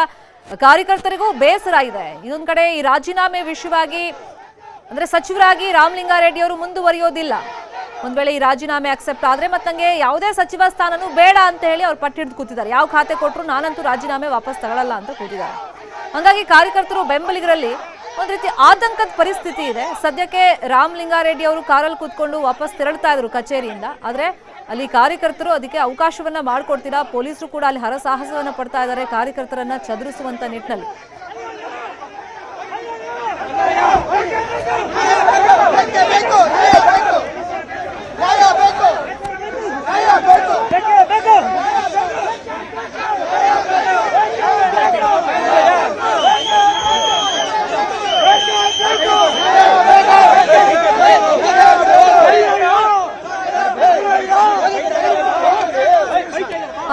ಕಾರ್ಯಕರ್ತರಿಗೂ ಬೇಸರ ಇದೆ. ಇನ್ನೊಂದ್ ಕಡೆ ಈ ರಾಜೀನಾಮೆ ವಿಷಯವಾಗಿ ಅಂದ್ರೆ ಸಚಿವರಾಗಿ ರಾಮಲಿಂಗಾರೆಡ್ಡಿ ಅವರು ಮುಂದುವರಿಯೋದಿಲ್ಲ. ಒಂದ್ ವೇಳೆ ಈ ರಾಜೀನಾಮೆ ಅಕ್ಸೆಪ್ಟ್ ಆದ್ರೆ ಮತ್ತಂಗೆ ಯಾವುದೇ ಸಚಿವ ಸ್ಥಾನನೂ ಬೇಡ ಅಂತ ಹೇಳಿ ಅವ್ರು ಪಟ್ಟಿಡ್ದು ಕೂತಿದ್ದಾರೆ. ಯಾವ ಖಾತೆ ಕೊಟ್ಟರು ನಾನಂತೂ ರಾಜೀನಾಮೆ ವಾಪಸ್ ತಗೊಳ್ಳಲ್ಲ ಅಂತ ಕೂತಿದ್ದಾರೆ. ಹಂಗಾಗಿ ಕಾರ್ಯಕರ್ತರು ಬೆಂಬಲಿಗರಲ್ಲಿ ಒಂದ್ ರೀತಿ ಆತಂಕದ ಪರಿಸ್ಥಿತಿ ಇದೆ. ಸದ್ಯಕ್ಕೆ ರಾಮಲಿಂಗಾರೆಡ್ಡಿ ಅವರು ಕಾರಲ್ಲಿ ಕೂತ್ಕೊಂಡು ವಾಪಸ್ ತೆರಳ್ತಾ ಇದ್ರು ಕಚೇರಿಯಿಂದ. ಆದ್ರೆ ಅಲ್ಲಿ ಕಾರ್ಯಕರ್ತರು ಅದಕ್ಕೆ ಅವಕಾಶವನ್ನ ಮಾಡ್ಕೊಡ್ತೀರಾ. ಪೊಲೀಸರು ಕೂಡ ಅಲ್ಲಿ ಹರಸಾಹಸವನ್ನ ಪಡ್ತಾ ಇದ್ದಾರೆ ಕಾರ್ಯಕರ್ತರನ್ನ ಚದುರಿಸುವಂತ ನಿಟ್ಟಿನಲ್ಲಿ.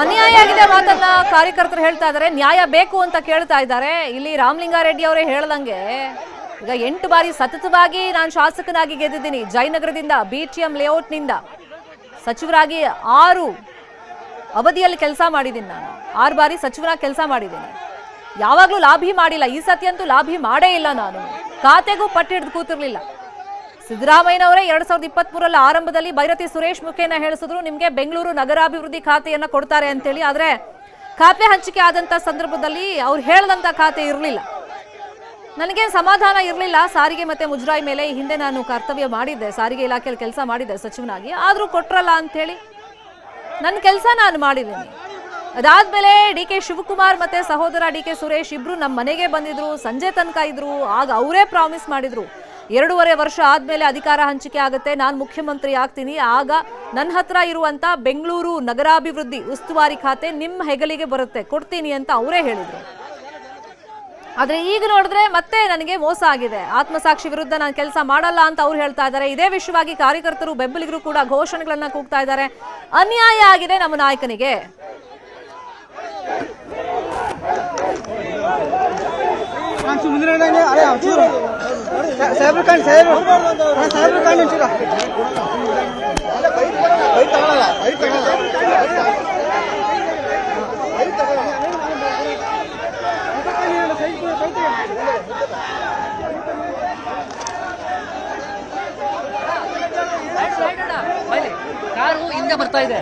ಅನ್ಯಾಯ ಆಗಿದೆ ಮಾತನ್ನ ಕಾರ್ಯಕರ್ತರು ಹೇಳ್ತಾ ಇದ್ದಾರೆ, ನ್ಯಾಯ ಬೇಕು ಅಂತ ಕೇಳ್ತಾ ಇದ್ದಾರೆ. ಇಲ್ಲಿ ರಾಮಲಿಂಗಾರೆಡ್ಡಿ ಅವರೇ ಹೇಳ್ದಂಗೆ ಈಗ 8 ಬಾರಿ ಸತತವಾಗಿ ನಾನು ಶಾಸಕನಾಗಿ ಗೆದ್ದಿದ್ದೀನಿ. ಜಯನಗರದಿಂದ, BTM ಲೇಔಟ್ನಿಂದ ಸಚಿವರಾಗಿ 6 ಅವಧಿಯಲ್ಲಿ ಕೆಲಸ ಮಾಡಿದ್ದೀನಿ. ನಾನು 6 ಬಾರಿ ಸಚಿವರಾಗಿ ಕೆಲಸ ಮಾಡಿದ್ದೀನಿ. ಯಾವಾಗಲೂ ಲಾಭಿ ಮಾಡಿಲ್ಲ. ಈ ಸತಿ ಅಂತೂ ಲಾಭಿ ಮಾಡೇ ಇಲ್ಲ. ನಾನು ಖಾತೆಗೂ ಪಟ್ಟಿಡ್ದು ಕೂತಿರ್ಲಿಲ್ಲ. ಸಿದ್ದರಾಮಯ್ಯನವರೇ 2023 ಆರಂಭದಲ್ಲಿ ಭೈರತಿ ಸುರೇಶ್ ಮುಖೇನ ಹೇಳಿಸಿದ್ರು, ನಿಮಗೆ ಬೆಂಗಳೂರು ನಗರಾಭಿವೃದ್ಧಿ ಖಾತೆಯನ್ನ ಕೊಡ್ತಾರೆ ಅಂತೇಳಿ. ಆದ್ರೆ ಖಾತೆ ಹಂಚಿಕೆ ಆದಂತ ಸಂದರ್ಭದಲ್ಲಿ ಅವ್ರು ಹೇಳದಂತ ಖಾತೆ ಇರಲಿಲ್ಲ. ನನಗೇನು ಸಮಾಧಾನ ಇರಲಿಲ್ಲ. ಸಾರಿಗೆ ಮತ್ತೆ ಮುಜರಾಯಿ ಮೇಲೆ ಈ ಹಿಂದೆ ನಾನು ಕರ್ತವ್ಯ ಮಾಡಿದ್ದೆ, ಸಾರಿಗೆ ಇಲಾಖೆಯಲ್ಲಿ ಕೆಲಸ ಮಾಡಿದ್ದೆ ಸಚಿವನಾಗಿ. ಆದ್ರೂ ಕೊಟ್ರಲ್ಲ ಅಂತೇಳಿ ನನ್ನ ಕೆಲಸ ನಾನು ಮಾಡಿದ್ದೀನಿ. ಅದಾದ್ಮೇಲೆ DK ಶಿವಕುಮಾರ್ ಮತ್ತೆ ಸಹೋದರ DK ಸುರೇಶ್ ಇಬ್ರು ನಮ್ಮ ಮನೆಗೆ ಬಂದಿದ್ರು, ಸಂಜೆ ತನಕ ಇದ್ರು. ಆಗ ಅವರೇ ಪ್ರಾಮಿಸ್ ಮಾಡಿದ್ರು, 2.5 ವರ್ಷ ಆದ್ಮೇಲೆ ಅಧಿಕಾರ ಹಂಚಿಕೆ ಆಗುತ್ತೆ, ನಾನು ಮುಖ್ಯಮಂತ್ರಿ ಆಗ್ತೀನಿ, ಆಗ ನನ್ನ ಹತ್ರ ಇರುವಂತ ಬೆಂಗಳೂರು ನಗರಾಭಿವೃದ್ಧಿ ಉಸ್ತುವಾರಿ ಖಾತೆ ನಿಮ್ಮ ಹೆಗಲಿಗೆ ಬರುತ್ತೆ, ಕೊಡ್ತೀನಿ ಅಂತ ಅವರೇ ಹೇಳಿದ್ರು. ಆದ್ರೆ ಈಗ ನೋಡಿದ್ರೆ ಮತ್ತೆ ನನಗೆ ಮೋಸ ಆಗಿದೆ, ಆತ್ಮಸಾಕ್ಷಿ ವಿರುದ್ಧ ನಾನು ಕೆಲಸ ಮಾಡಲ್ಲ ಅಂತ ಅವ್ರು ಹೇಳ್ತಾ ಇದ್ದಾರೆ. ಇದೇ ವಿಷಯವಾಗಿ ಕಾರ್ಯಕರ್ತರು ಬೆಂಬಲಿಗರು ಕೂಡ ಘೋಷಣೆಗಳನ್ನ ಕೂಗ್ತಾ ಇದ್ದಾರೆ. ಅನ್ಯಾಯ ಆಗಿದೆ ನಮ್ಮ ನಾಯಕನಿಗೆ. ಕಾರು ಹಿಂದೆ ಬರ್ತಾ ಇದೆ.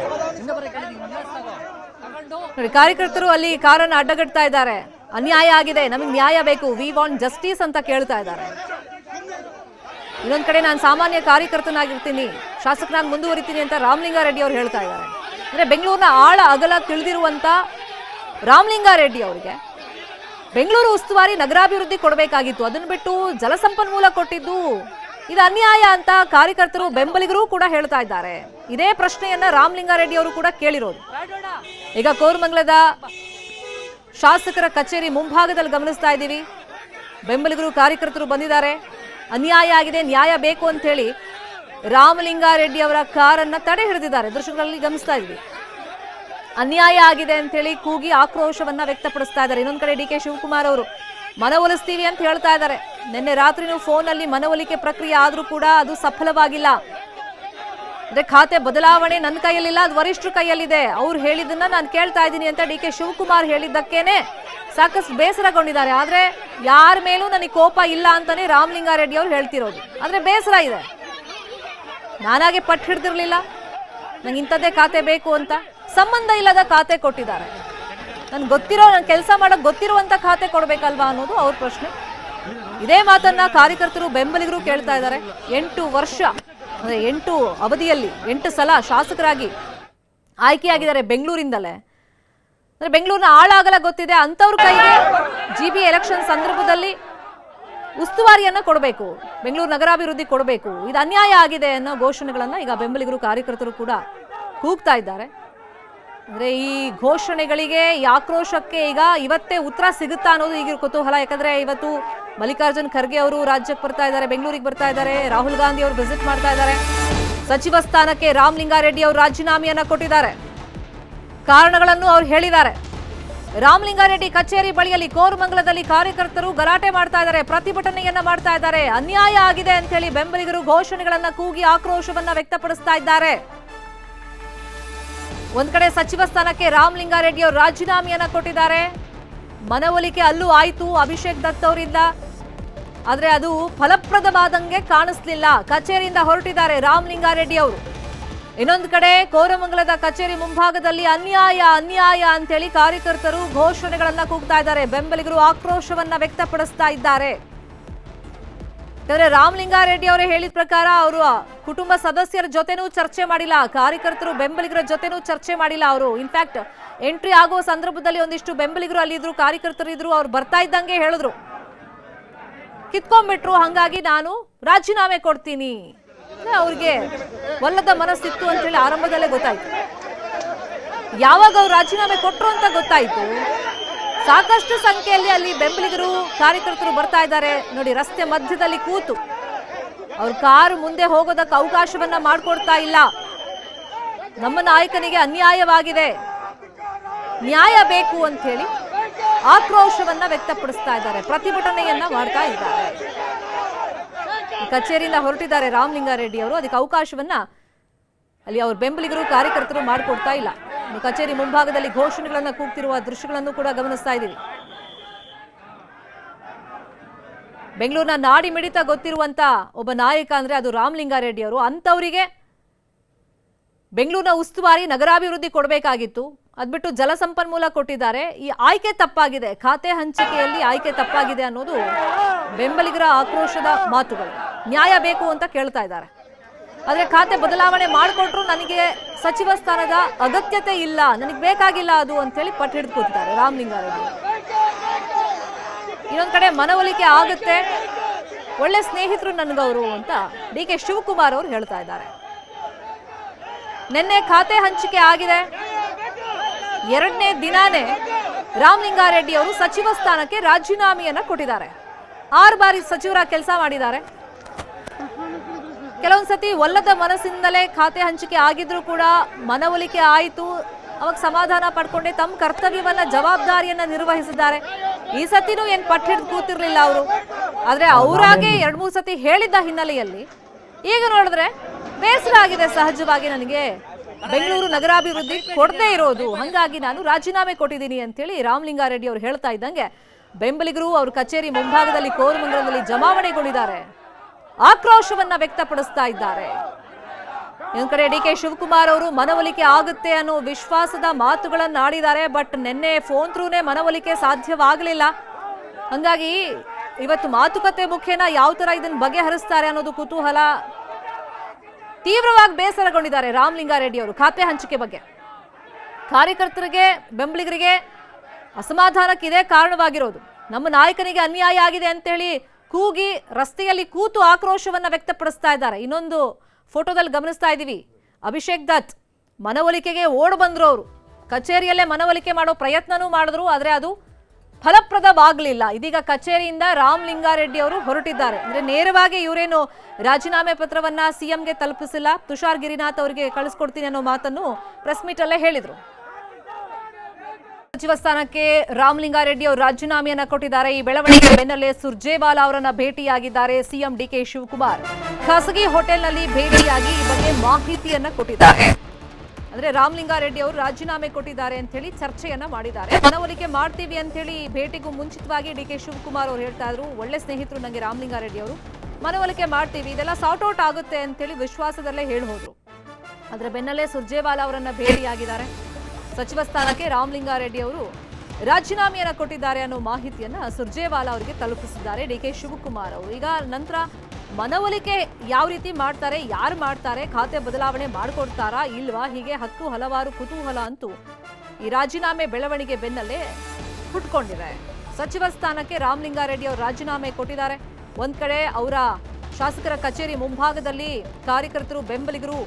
ನೋಡಿ, ಕಾರ್ಯಕರ್ತರು ಅಲ್ಲಿ ಕಾರನ್ನು ಅಡ್ಡಗಟ್ತಾ ಇದ್ದಾರೆ. ಅನ್ಯಾಯ ಆಗಿದೆ, ನಮಗೆ ನ್ಯಾಯ ಬೇಕು, ವಿ ವಾಂಟ್ ಜಸ್ಟಿಸ್ ಅಂತ ಕೇಳ್ತಾ ಇದ್ದಾರೆ. ಇನ್ನೊಂದ್ ಕಡೆ ನಾನು ಸಾಮಾನ್ಯ ಕಾರ್ಯಕರ್ತನಾಗಿರ್ತೀನಿ, ಶಾಸಕನಾಗಿ ಮುಂದುವರಿತೀನಿ ಅಂತ ರಾಮಲಿಂಗಾರೆಡ್ಡಿ ಅವರು ಹೇಳ್ತಾ ಇದ್ದಾರೆ. ಅಂದ್ರೆ ಬೆಂಗಳೂರಿನ ಆಳ ಅಗಲ ತಿಳಿದಿರುವಂತ ರಾಮಲಿಂಗಾರೆಡ್ಡಿ ಅವರಿಗೆ ಬೆಂಗಳೂರು ಉಸ್ತುವಾರಿ ನಗರಾಭಿವೃದ್ಧಿ ಕೊಡಬೇಕಾಗಿತ್ತು. ಅದನ್ನು ಬಿಟ್ಟು ಜಲಸಂಪನ್ಮೂಲ ಕೊಟ್ಟಿದ್ದು ಇದು ಅನ್ಯಾಯ ಅಂತ ಕಾರ್ಯಕರ್ತರು ಬೆಂಬಲಿಗರು ಕೂಡ ಹೇಳ್ತಾ ಇದ್ದಾರೆ. ಇದೇ ಪ್ರಶ್ನೆಯನ್ನ ರಾಮಲಿಂಗಾರೆಡ್ಡಿ ಅವರು ಕೂಡ ಕೇಳಿರೋದು. ಈಗ ಕೋರಮಂಗಲದ ಶಾಸಕರ ಕಚೇರಿ ಮುಂಭಾಗದಲ್ಲಿ ಗಮನಿಸ್ತಾ ಇದ್ದೀವಿ. ಬೆಂಬಲಿಗರು ಕಾರ್ಯಕರ್ತರು ಬಂದಿದ್ದಾರೆ. ಅನ್ಯಾಯ ಆಗಿದೆ, ನ್ಯಾಯ ಬೇಕು ಅಂತ ಹೇಳಿ ರಾಮಲಿಂಗಾರೆಡ್ಡಿ ಅವರ ಕಾರನ್ನ ತಡೆ ಹಿಡಿದಿದ್ದಾರೆ. ದೃಶ್ಯಗಳಲ್ಲಿ ಗಮನಿಸ್ತಾ ಇದ್ವಿ. ಅನ್ಯಾಯ ಆಗಿದೆ ಅಂತ ಹೇಳಿ ಕೂಗಿ ಆಕ್ರೋಶವನ್ನ ವ್ಯಕ್ತಪಡಿಸ್ತಾ ಇದ್ದಾರೆ. ಇನ್ನೊಂದ್ ಕಡೆ DK ಶಿವಕುಮಾರ್ ಅವರು ಮನವೊಲಿಸ್ತೀವಿ ಅಂತ ಹೇಳ್ತಾ ಇದ್ದಾರೆ. ನಿನ್ನೆ ರಾತ್ರಿನೂ ಫೋನಲ್ಲಿ ಮನವೊಲಿಕೆ ಪ್ರಕ್ರಿಯೆ ಆದ್ರೂ ಕೂಡ ಅದು ಸಫಲವಾಗಿಲ್ಲ. ಅಂದ್ರೆ ಖಾತೆ ಬದಲಾವಣೆ ನನ್ನ ಕೈಯಲ್ಲಿಲ್ಲ, ಅದು ವರಿಷ್ಠರ ಕೈಯಲ್ಲಿದೆ. ಅವ್ರು ಹೇಳಿದ್ದನ್ನ ನಾನು ಕೇಳ್ತಾ ಇದ್ದೀನಿ ಅಂತ DK ಶಿವಕುಮಾರ್ ಹೇಳಿದ್ದಕ್ಕೇನೆ ಸಾಕಷ್ಟು ಬೇಸರಗೊಂಡಿದ್ದಾರೆ. ಆದ್ರೆ ಯಾರ ಮೇಲೂ ನನಗೆ ಕೋಪ ಇಲ್ಲ ಅಂತಾನೆ ರಾಮಲಿಂಗಾರೆಡ್ಡಿ ಅವ್ರು ಹೇಳ್ತಿರೋದು. ಆದ್ರೆ ಬೇಸರ ಇದೆ, ನಾನಾಗೆ ಪಟ್ಟು ಹಿಡ್ದಿರ್ಲಿಲ್ಲ, ನಂಗೆ ಇಂಥದ್ದೇ ಖಾತೆ ಬೇಕು ಅಂತ. ಸಂಬಂಧ ಇಲ್ಲದ ಖಾತೆ ಕೊಟ್ಟಿದ್ದಾರೆ. ನನ್ಗೆ ಗೊತ್ತಿರೋ, ನನ್ನ ಕೆಲಸ ಮಾಡೋಕೆ ಗೊತ್ತಿರುವಂತ ಖಾತೆ ಕೊಡ್ಬೇಕಲ್ವಾ ಅನ್ನೋದು ಅವ್ರ ಪ್ರಶ್ನೆ. ಇದೇ ಮಾತನ್ನ ಕಾರ್ಯಕರ್ತರು ಬೆಂಬಲಿಗರು ಕೇಳ್ತಾ ಇದ್ದಾರೆ. 8 ವರ್ಷ ಅಂದ್ರೆ 8 ಅವಧಿಯಲ್ಲಿ 8 ಸಲ ಶಾಸಕರಾಗಿ ಆಯ್ಕೆಯಾಗಿದ್ದಾರೆ ಬೆಂಗಳೂರಿಂದಲೇ. ಅಂದ್ರೆ ಬೆಂಗಳೂರಿನ ಆಳ ಅಗಲ ಗೊತ್ತಿದೆ. ಅಂತವ್ರ ಕೈಗೆ GB ಎಲೆಕ್ಷನ್ ಸಂದರ್ಭದಲ್ಲಿ ಉಸ್ತುವಾರಿಯನ್ನ ಕೊಡಬೇಕು, ಬೆಂಗಳೂರು ನಗರಾಭಿವೃದ್ಧಿ ಕೊಡಬೇಕು, ಇದು ಅನ್ಯಾಯ ಆಗಿದೆ ಅನ್ನೋ ಘೋಷಣೆಗಳನ್ನ ಈಗ ಬೆಂಬಲಿಗರು ಕಾರ್ಯಕರ್ತರು ಕೂಡ ಕೂಗ್ತಾ ಇದ್ದಾರೆ. ಅಂದ್ರೆ ಈ ಘೋಷಣೆಗಳಿಗೆ ಈ ಆಕ್ರೋಶಕ್ಕೆ ಈಗ ಇವತ್ತೇ ಉತ್ತರ ಸಿಗುತ್ತಾ ಅನ್ನೋದು ಈಗ ಕುತೂಹಲ. ಯಾಕಂದ್ರೆ ಇವತ್ತು ಮಲ್ಲಿಕಾರ್ಜುನ್ ಖರ್ಗೆ ಅವರು ರಾಜ್ಯಕ್ಕೆ ಬರ್ತಾ ಇದ್ದಾರೆ, ಬೆಂಗಳೂರಿಗೆ ಬರ್ತಾ ಇದ್ದಾರೆ, ರಾಹುಲ್ ಗಾಂಧಿ ಅವರು ವಿಸಿಟ್ ಮಾಡ್ತಾ ಇದ್ದಾರೆ. ಸಚಿವ ಸ್ಥಾನಕ್ಕೆ ರಾಮಲಿಂಗಾರೆಡ್ಡಿ ಅವರು ರಾಜೀನಾಮೆಯನ್ನ ಕೊಟ್ಟಿದ್ದಾರೆ. ಕಾರಣಗಳನ್ನು ಅವ್ರು ಹೇಳಿದ್ದಾರೆ. ರಾಮಲಿಂಗಾರೆಡ್ಡಿ ಕಚೇರಿ ಬಳಿಯಲ್ಲಿ ಕೋರಮಂಗಲದಲ್ಲಿ ಕಾರ್ಯಕರ್ತರು ಗಲಾಟೆ ಮಾಡ್ತಾ ಇದ್ದಾರೆ, ಪ್ರತಿಭಟನೆಯನ್ನ ಮಾಡ್ತಾ ಇದ್ದಾರೆ. ಅನ್ಯಾಯ ಆಗಿದೆ ಅಂತ ಹೇಳಿ ಬೆಂಬಲಿಗರು ಘೋಷಣೆಗಳನ್ನ ಕೂಗಿ ಆಕ್ರೋಶವನ್ನ ವ್ಯಕ್ತಪಡಿಸ್ತಾ ಇದ್ದಾರೆ. ಒಂದ್ ಕಡೆ ಸಚಿವ ಸ್ಥಾನಕ್ಕೆ ರಾಮಲಿಂಗಾರೆಡ್ಡಿ ಅವರು ರಾಜೀನಾಮೆಯನ್ನ ಕೊಟ್ಟಿದ್ದಾರೆ. ಮನವೊಲಿಕೆ ಅಲ್ಲೂ ಆಯ್ತು ಅಭಿಷೇಕ್ ದತ್ ಅವರಿಂದ, ಆದ್ರೆ ಅದು ಫಲಪ್ರದವಾದಂಗೆ ಕಾಣಿಸ್ಲಿಲ್ಲ. ಕಚೇರಿಯಿಂದ ಹೊರಟಿದ್ದಾರೆ ರಾಮಲಿಂಗಾರೆಡ್ಡಿ ಅವರು. ಇನ್ನೊಂದು ಕಡೆ ಕೋರಮಂಗಲದ ಕಚೇರಿ ಮುಂಭಾಗದಲ್ಲಿ ಅನ್ಯಾಯ ಅನ್ಯಾಯ ಅಂತೇಳಿ ಕಾರ್ಯಕರ್ತರು ಘೋಷಣೆಗಳನ್ನ ಕೂಗ್ತಾ ಇದ್ದಾರೆ, ಬೆಂಬಲಿಗರು ಆಕ್ರೋಶವನ್ನ ವ್ಯಕ್ತಪಡಿಸ್ತಾ ಇದ್ದಾರೆ. ಯಾಕಂದ್ರೆ ರಾಮಲಿಂಗಾರೆಡ್ಡಿ ಅವರೇ ಹೇಳಿದ ಪ್ರಕಾರ ಅವರು ಕುಟುಂಬ ಸದಸ್ಯರ ಜೊತೆನೂ ಚರ್ಚೆ ಮಾಡಿಲ್ಲ, ಕಾರ್ಯಕರ್ತರು ಬೆಂಬಲಿಗರ ಜೊತೆನೂ ಚರ್ಚೆ ಮಾಡಿಲ್ಲ. ಅವರು ಇನ್ಫ್ಯಾಕ್ಟ್ ಎಂಟ್ರಿ ಆಗೋ ಸಂದರ್ಭದಲ್ಲಿ ಒಂದಿಷ್ಟು ಬೆಂಬಲಿಗರು ಅಲ್ಲಿದ್ರು, ಕಾರ್ಯಕರ್ತರು ಇದ್ರು, ಅವ್ರು ಬರ್ತಾ ಇದ್ದಂಗೆ ಹೇಳಿದ್ರು ಕಿತ್ಕೊಂಡ್ಬಿಟ್ರು, ಹಂಗಾಗಿ ನಾನು ರಾಜೀನಾಮೆ ಕೊಡ್ತೀನಿ. ಅವ್ರಿಗೆ ಒಲ್ಲದ ಮನಸ್ಸಿತ್ತು ಅಂತ ಹೇಳಿ ಆರಂಭದಲ್ಲೇ ಗೊತ್ತಾಯ್ತು. ಯಾವಾಗ ಅವ್ರು ರಾಜೀನಾಮೆ ಕೊಟ್ರು ಅಂತ ಗೊತ್ತಾಯ್ತು, ಸಾಕಷ್ಟು ಸಂಖ್ಯೆಯಲ್ಲಿ ಅಲ್ಲಿ ಬೆಂಬಲಿಗರು ಕಾರ್ಯಕರ್ತರು ಬರ್ತಾ ಇದ್ದಾರೆ ನೋಡಿ. ರಸ್ತೆ ಮಧ್ಯದಲ್ಲಿ ಕೂತು ಅವ್ರ ಕಾರು ಮುಂದೆ ಹೋಗೋದಕ್ಕೆ ಅವಕಾಶವನ್ನ ಮಾಡಿಕೊಡ್ತಾ ಇಲ್ಲ. ನಮ್ಮ ನಾಯಕನಿಗೆ ಅನ್ಯಾಯವಾಗಿದೆ, ನ್ಯಾಯ ಬೇಕು ಅಂತ ಹೇಳಿ ಆಕ್ರೋಶವನ್ನ ವ್ಯಕ್ತಪಡಿಸ್ತಾ ಇದ್ದಾರೆ, ಪ್ರತಿಭಟನೆಯನ್ನ ಮಾಡ್ತಾ ಇದ್ದಾರೆ. ಕಚೇರಿಯಿಂದ ಹೊರಟಿದ್ದಾರೆ ರಾಮಲಿಂಗಾರೆಡ್ಡಿ ಅವರು, ಅದಕ್ಕೆ ಅವಕಾಶವನ್ನ ಅಲ್ಲಿ ಅವ್ರ ಬೆಂಬಲಿಗರು ಕಾರ್ಯಕರ್ತರು ಮಾಡಿಕೊಡ್ತಾ ಇಲ್ಲ. ಕಚೇರಿ ಮುಂಭಾಗದಲ್ಲಿ ಘೋಷಣೆಗಳನ್ನ ಕೂಗ್ತಿರುವ ದೃಶ್ಯಗಳನ್ನು ಕೂಡ ಗಮನಿಸ್ತಾ ಇದ್ದೀವಿ. ಬೆಂಗಳೂರಿನ ನಾಡಿ ಮಿಡಿತ ಗೊತ್ತಿರುವಂತ ಒಬ್ಬ ನಾಯಕ ಅಂದ್ರೆ ಅದು ರಾಮಲಿಂಗಾರೆಡ್ಡಿ ಅವರು. ಅಂತವರಿಗೆ ಬೆಂಗಳೂರಿನ ಉಸ್ತುವಾರಿ ನಗರಾಭಿವೃದ್ಧಿ ಕೊಡಬೇಕಾಗಿತ್ತು, ಅದ್ಬಿಟ್ಟು ಜಲಸಂಪನ್ಮೂಲ ಕೊಟ್ಟಿದ್ದಾರೆ. ಈ ಆಯ್ಕೆ ತಪ್ಪಾಗಿದೆ, ಖಾತೆ ಹಂಚಿಕೆಯಲ್ಲಿ ಆಯ್ಕೆ ತಪ್ಪಾಗಿದೆ ಅನ್ನೋದು ಬೆಂಬಲಿಗರ ಆಕ್ರೋಶದ ಮಾತುಗಳು. ನ್ಯಾಯ ಬೇಕು ಅಂತ ಕೇಳ್ತಾ ಇದ್ದಾರೆ. ಆದ್ರೆ ಖಾತೆ ಬದಲಾವಣೆ ಮಾಡಿಕೊಟ್ರು ನನಗೆ ಸಚಿವ ಸ್ಥಾನದ ಅಗತ್ಯತೆ ಇಲ್ಲ, ನನಗೆ ಬೇಕಾಗಿಲ್ಲ ಅದು ಅಂತ ಹೇಳಿ ಪಟ್ಟು ಹಿಡಿದು ಕೂತಿದ್ದಾರೆ ರಾಮಲಿಂಗಾರೆಡ್ಡಿ. ಇನ್ನೊಂದ್ ಕಡೆ ಮನವೊಲಿಕೆ ಆಗುತ್ತೆ, ಒಳ್ಳೆ ಸ್ನೇಹಿತರು ನನಗವರು ಅಂತ ಡಿ ಕೆ ಶಿವಕುಮಾರ್ ಅವರು ಹೇಳ್ತಾ ಇದ್ದಾರೆ. ನಿನ್ನೆ ಖಾತೆ ಹಂಚಿಕೆ ಆಗಿದೆ, ಎರಡನೇ ದಿನಾನೇ ರಾಮಲಿಂಗಾರೆಡ್ಡಿ ಅವರು ಸಚಿವ ಸ್ಥಾನಕ್ಕೆ ರಾಜೀನಾಮೆಯನ್ನ ಕೊಟ್ಟಿದ್ದಾರೆ. 6 ಬಾರಿ ಸಚಿವರ ಕೆಲಸ ಮಾಡಿದ್ದಾರೆ. ಕೆಲವೊಂದ್ಸತಿ ಒಲ್ಲದ ಮನಸ್ಸಿಂದಲೇ ಖಾತೆ ಹಂಚಿಕೆ ಆಗಿದ್ರು ಕೂಡ ಮನವೊಲಿಕೆ ಆಯಿತು, ಅವಾಗ ಸಮಾಧಾನ ಪಡ್ಕೊಂಡೆ ತಮ್ಮ ಕರ್ತವ್ಯವನ್ನ ಜವಾಬ್ದಾರಿಯನ್ನ ನಿರ್ವಹಿಸಿದ್ದಾರೆ. ಈ ಸತಿನೂ ಏನ್ ಪಟ್ಟು ಹಿಡಿದು ಕೂತಿರ್ಲಿಲ್ಲ ಅವರು. ಆದ್ರೆ ಅವರಾಗೆ 2-3 ಸತಿ ಹೇಳಿದ್ದ ಹಿನ್ನೆಲೆಯಲ್ಲಿ ಈಗ ನೋಡಿದ್ರೆ ಬೇಸರ ಆಗಿದೆ. ಸಹಜವಾಗಿ ನನಗೆ ಬೆಂಗಳೂರು ನಗರಾಭಿವೃದ್ಧಿ ಕೊಡದೇ ಇರೋದು, ಹಂಗಾಗಿ ನಾನು ರಾಜೀನಾಮೆ ಕೊಟ್ಟಿದ್ದೀನಿ ಅಂತೇಳಿ ರಾಮಲಿಂಗಾರೆಡ್ಡಿ ಅವರು ಹೇಳ್ತಾ ಇದ್ದಂಗೆ ಬೆಂಬಲಿಗರು ಅವ್ರ ಕಚೇರಿ ಮುಂಭಾಗದಲ್ಲಿ ಕೋರಮಂಗಲದಲ್ಲಿ ಜಮಾವಣೆಗೊಂಡಿದ್ದಾರೆ, ಆಕ್ರೋಶವನ್ನ ವ್ಯಕ್ತಪಡಿಸ್ತಾ ಇದ್ದಾರೆ. ಇನ್ನೊಂದು ಕಡೆ ಡಿ ಕೆ ಶಿವಕುಮಾರ್ ಅವರು ಮನವೊಲಿಕೆ ಆಗುತ್ತೆ ಅನ್ನೋ ವಿಶ್ವಾಸದ ಮಾತುಗಳನ್ನ ಆಡಿದ್ದಾರೆ. ಬಟ್ ನಿನ್ನೆ ಫೋನ್ ಥ್ರೂನೇ ಮನವೊಲಿಕೆ ಸಾಧ್ಯವಾಗಲಿಲ್ಲ. ಹಂಗಾಗಿ ಇವತ್ತು ಮಾತುಕತೆ ಮುಖೇನ ಯಾವ ತರ ಇದನ್ನ ಬಗೆಹರಿಸ್ತಾರೆ ಅನ್ನೋದು ಕುತೂಹಲ. ತೀವ್ರವಾಗಿ ಬೇಸರಗೊಂಡಿದ್ದಾರೆ ರಾಮಲಿಂಗಾರೆಡ್ಡಿ ಅವರು ಖಾತೆ ಹಂಚಿಕೆ ಬಗ್ಗೆ. ಕಾರ್ಯಕರ್ತರಿಗೆ ಬೆಂಬಲಿಗರಿಗೆ ಅಸಮಾಧಾನಕ್ಕೆ ಇದೇ ಕಾರಣವಾಗಿರೋದು. ನಮ್ಮ ನಾಯಕನಿಗೆ ಅನ್ಯಾಯ ಆಗಿದೆ ಅಂತೇಳಿ ಕೂಗಿ ರಸ್ತೆಯಲ್ಲಿ ಕೂತು ಆಕ್ರೋಶವನ್ನ ವ್ಯಕ್ತಪಡಿಸ್ತಾ ಇದ್ದಾರೆ. ಇನ್ನೊಂದು ಫೋಟೋದಲ್ಲಿ ಗಮನಿಸ್ತಾ ಇದ್ದೀವಿ, ಅಭಿಷೇಕ್ ದತ್ ಮನವೊಲಿಕೆಗೆ ಓಡ್ ಬಂದ್ರು. ಅವರು ಕಚೇರಿಯಲ್ಲೇ ಮನವೊಲಿಕೆ ಮಾಡೋ ಪ್ರಯತ್ನನೂ ಮಾಡಿದ್ರು, ಆದ್ರೆ ಅದು ಫಲಪ್ರದವಾಗಲಿಲ್ಲ. ಇದೀಗ ಕಚೇರಿಯಿಂದ ರಾಮಲಿಂಗಾರೆಡ್ಡಿ ಅವರು ಹೊರಟಿದ್ದಾರೆ. ಅಂದ್ರೆ ನೇರವಾಗಿ ಇವರೇನು ರಾಜೀನಾಮೆ ಪತ್ರವನ್ನ ಸಿಎಂಗೆ ತಲುಪಿಸಿಲ್ಲ, ತುಷಾರ್ ಗಿರಿನಾಥ್ ಅವರಿಗೆ ಕಳಿಸ್ಕೊಡ್ತೀನಿ ಅನ್ನೋ ಮಾತನ್ನು ಪ್ರೆಸ್ ಮೀಟ್ ಅಲ್ಲೇ ಹೇಳಿದ್ರು. ಸಚಿವ ಸ್ಥಾನಕ್ಕೆ ರಾಮಲಿಂಗಾರೆಡ್ಡಿ ಅವರು ರಾಜೀನಾಮೆಯನ್ನ ಕೊಟ್ಟಿದ್ದಾರೆ. ಈ ಬೆಳವಣಿಗೆ ಬೆನ್ನಲ್ಲೇ ಸುರ್ಜೇವಾಲಾ ಅವರನ್ನ ಭೇಟಿಯಾಗಿದ್ದಾರೆ ಸಿಎಂ ಡಿ ಕೆ ಶಿವಕುಮಾರ್. ಖಾಸಗಿ ಹೋಟೆಲ್ನಲ್ಲಿ ಭೇಟಿಯಾಗಿ ಈ ಬಗ್ಗೆ ಮಾಹಿತಿಯನ್ನ ಕೊಟ್ಟಿದ್ದಾರೆ. ಅಂದ್ರೆ ರಾಮಲಿಂಗಾರೆಡ್ಡಿ ಅವರು ರಾಜೀನಾಮೆ ಕೊಟ್ಟಿದ್ದಾರೆ ಅಂತ ಹೇಳಿ ಚರ್ಚೆಯನ್ನ ಮಾಡಿದ್ದಾರೆ. ಮನವೊಲಿಕೆ ಮಾಡ್ತೀವಿ ಅಂತ ಹೇಳಿ ಭೇಟಿಗೂ ಮುಂಚಿತವಾಗಿ ಡಿ ಕೆ ಶಿವಕುಮಾರ್ ಅವರು ಹೇಳ್ತಾ ಇದ್ರು, ಒಳ್ಳೆ ಸ್ನೇಹಿತರು ನನಗೆ ರಾಮಲಿಂಗಾರೆಡ್ಡಿ ಅವರು, ಮನವೊಲಿಕೆ ಮಾಡ್ತೀವಿ, ಇದೆಲ್ಲ ಸಾರ್ಟ್ ಔಟ್ ಆಗುತ್ತೆ ಅಂತ ಹೇಳಿ ವಿಶ್ವಾಸದಲ್ಲೇ ಹೇಳಿ ಹೋದ್ರು. ಆದ್ರೆ ಬೆನ್ನಲ್ಲೇ ಸುರ್ಜೇವಾಲಾ ಅವರನ್ನ ಭೇಟಿಯಾಗಿದ್ದಾರೆ. ಸಚಿವ ಸ್ಥಾನಕ್ಕೆ ರಾಮಲಿಂಗಾರೆಡ್ಡಿ ಅವರು ರಾಜೀನಾಮೆಯನ್ನ ಕೊಟ್ಟಿದ್ದಾರೆ ಅನ್ನೋ ಮಾಹಿತಿಯನ್ನ ಸುರ್ಜೇವಾಲಾ ಅವರಿಗೆ ತಲುಪಿಸಿದ್ದಾರೆ ಡಿ ಕೆ ಶಿವಕುಮಾರ್ ಅವರು. ಈಗ ನಂತರ ಮನವೊಲಿಕೆ ಯಾವ ರೀತಿ ಮಾಡ್ತಾರೆ, ಯಾರು ಮಾಡ್ತಾರೆ, ಖಾತೆ ಬದಲಾವಣೆ ಮಾಡಿಕೊಡ್ತಾರಾ ಇಲ್ವಾ, ಹೀಗೆ ಹಲವಾರು ಕುತೂಹಲ ಅಂತೂ ಈ ರಾಜೀನಾಮೆ ಬೆಳವಣಿಗೆ ಬೆನ್ನಲ್ಲೇ ಹುಟ್ಕೊಂಡಿದೆ. ಸಚಿವ ಸ್ಥಾನಕ್ಕೆ ರಾಮಲಿಂಗಾರೆಡ್ಡಿ ಅವರು ರಾಜೀನಾಮೆ ಕೊಟ್ಟಿದ್ದಾರೆ. ಒಂದ್ ಕಡೆ ಅವರ ಶಾಸಕರ ಕಚೇರಿ ಮುಂಭಾಗದಲ್ಲಿ ಕಾರ್ಯಕರ್ತರು ಬೆಂಬಲಿಗರು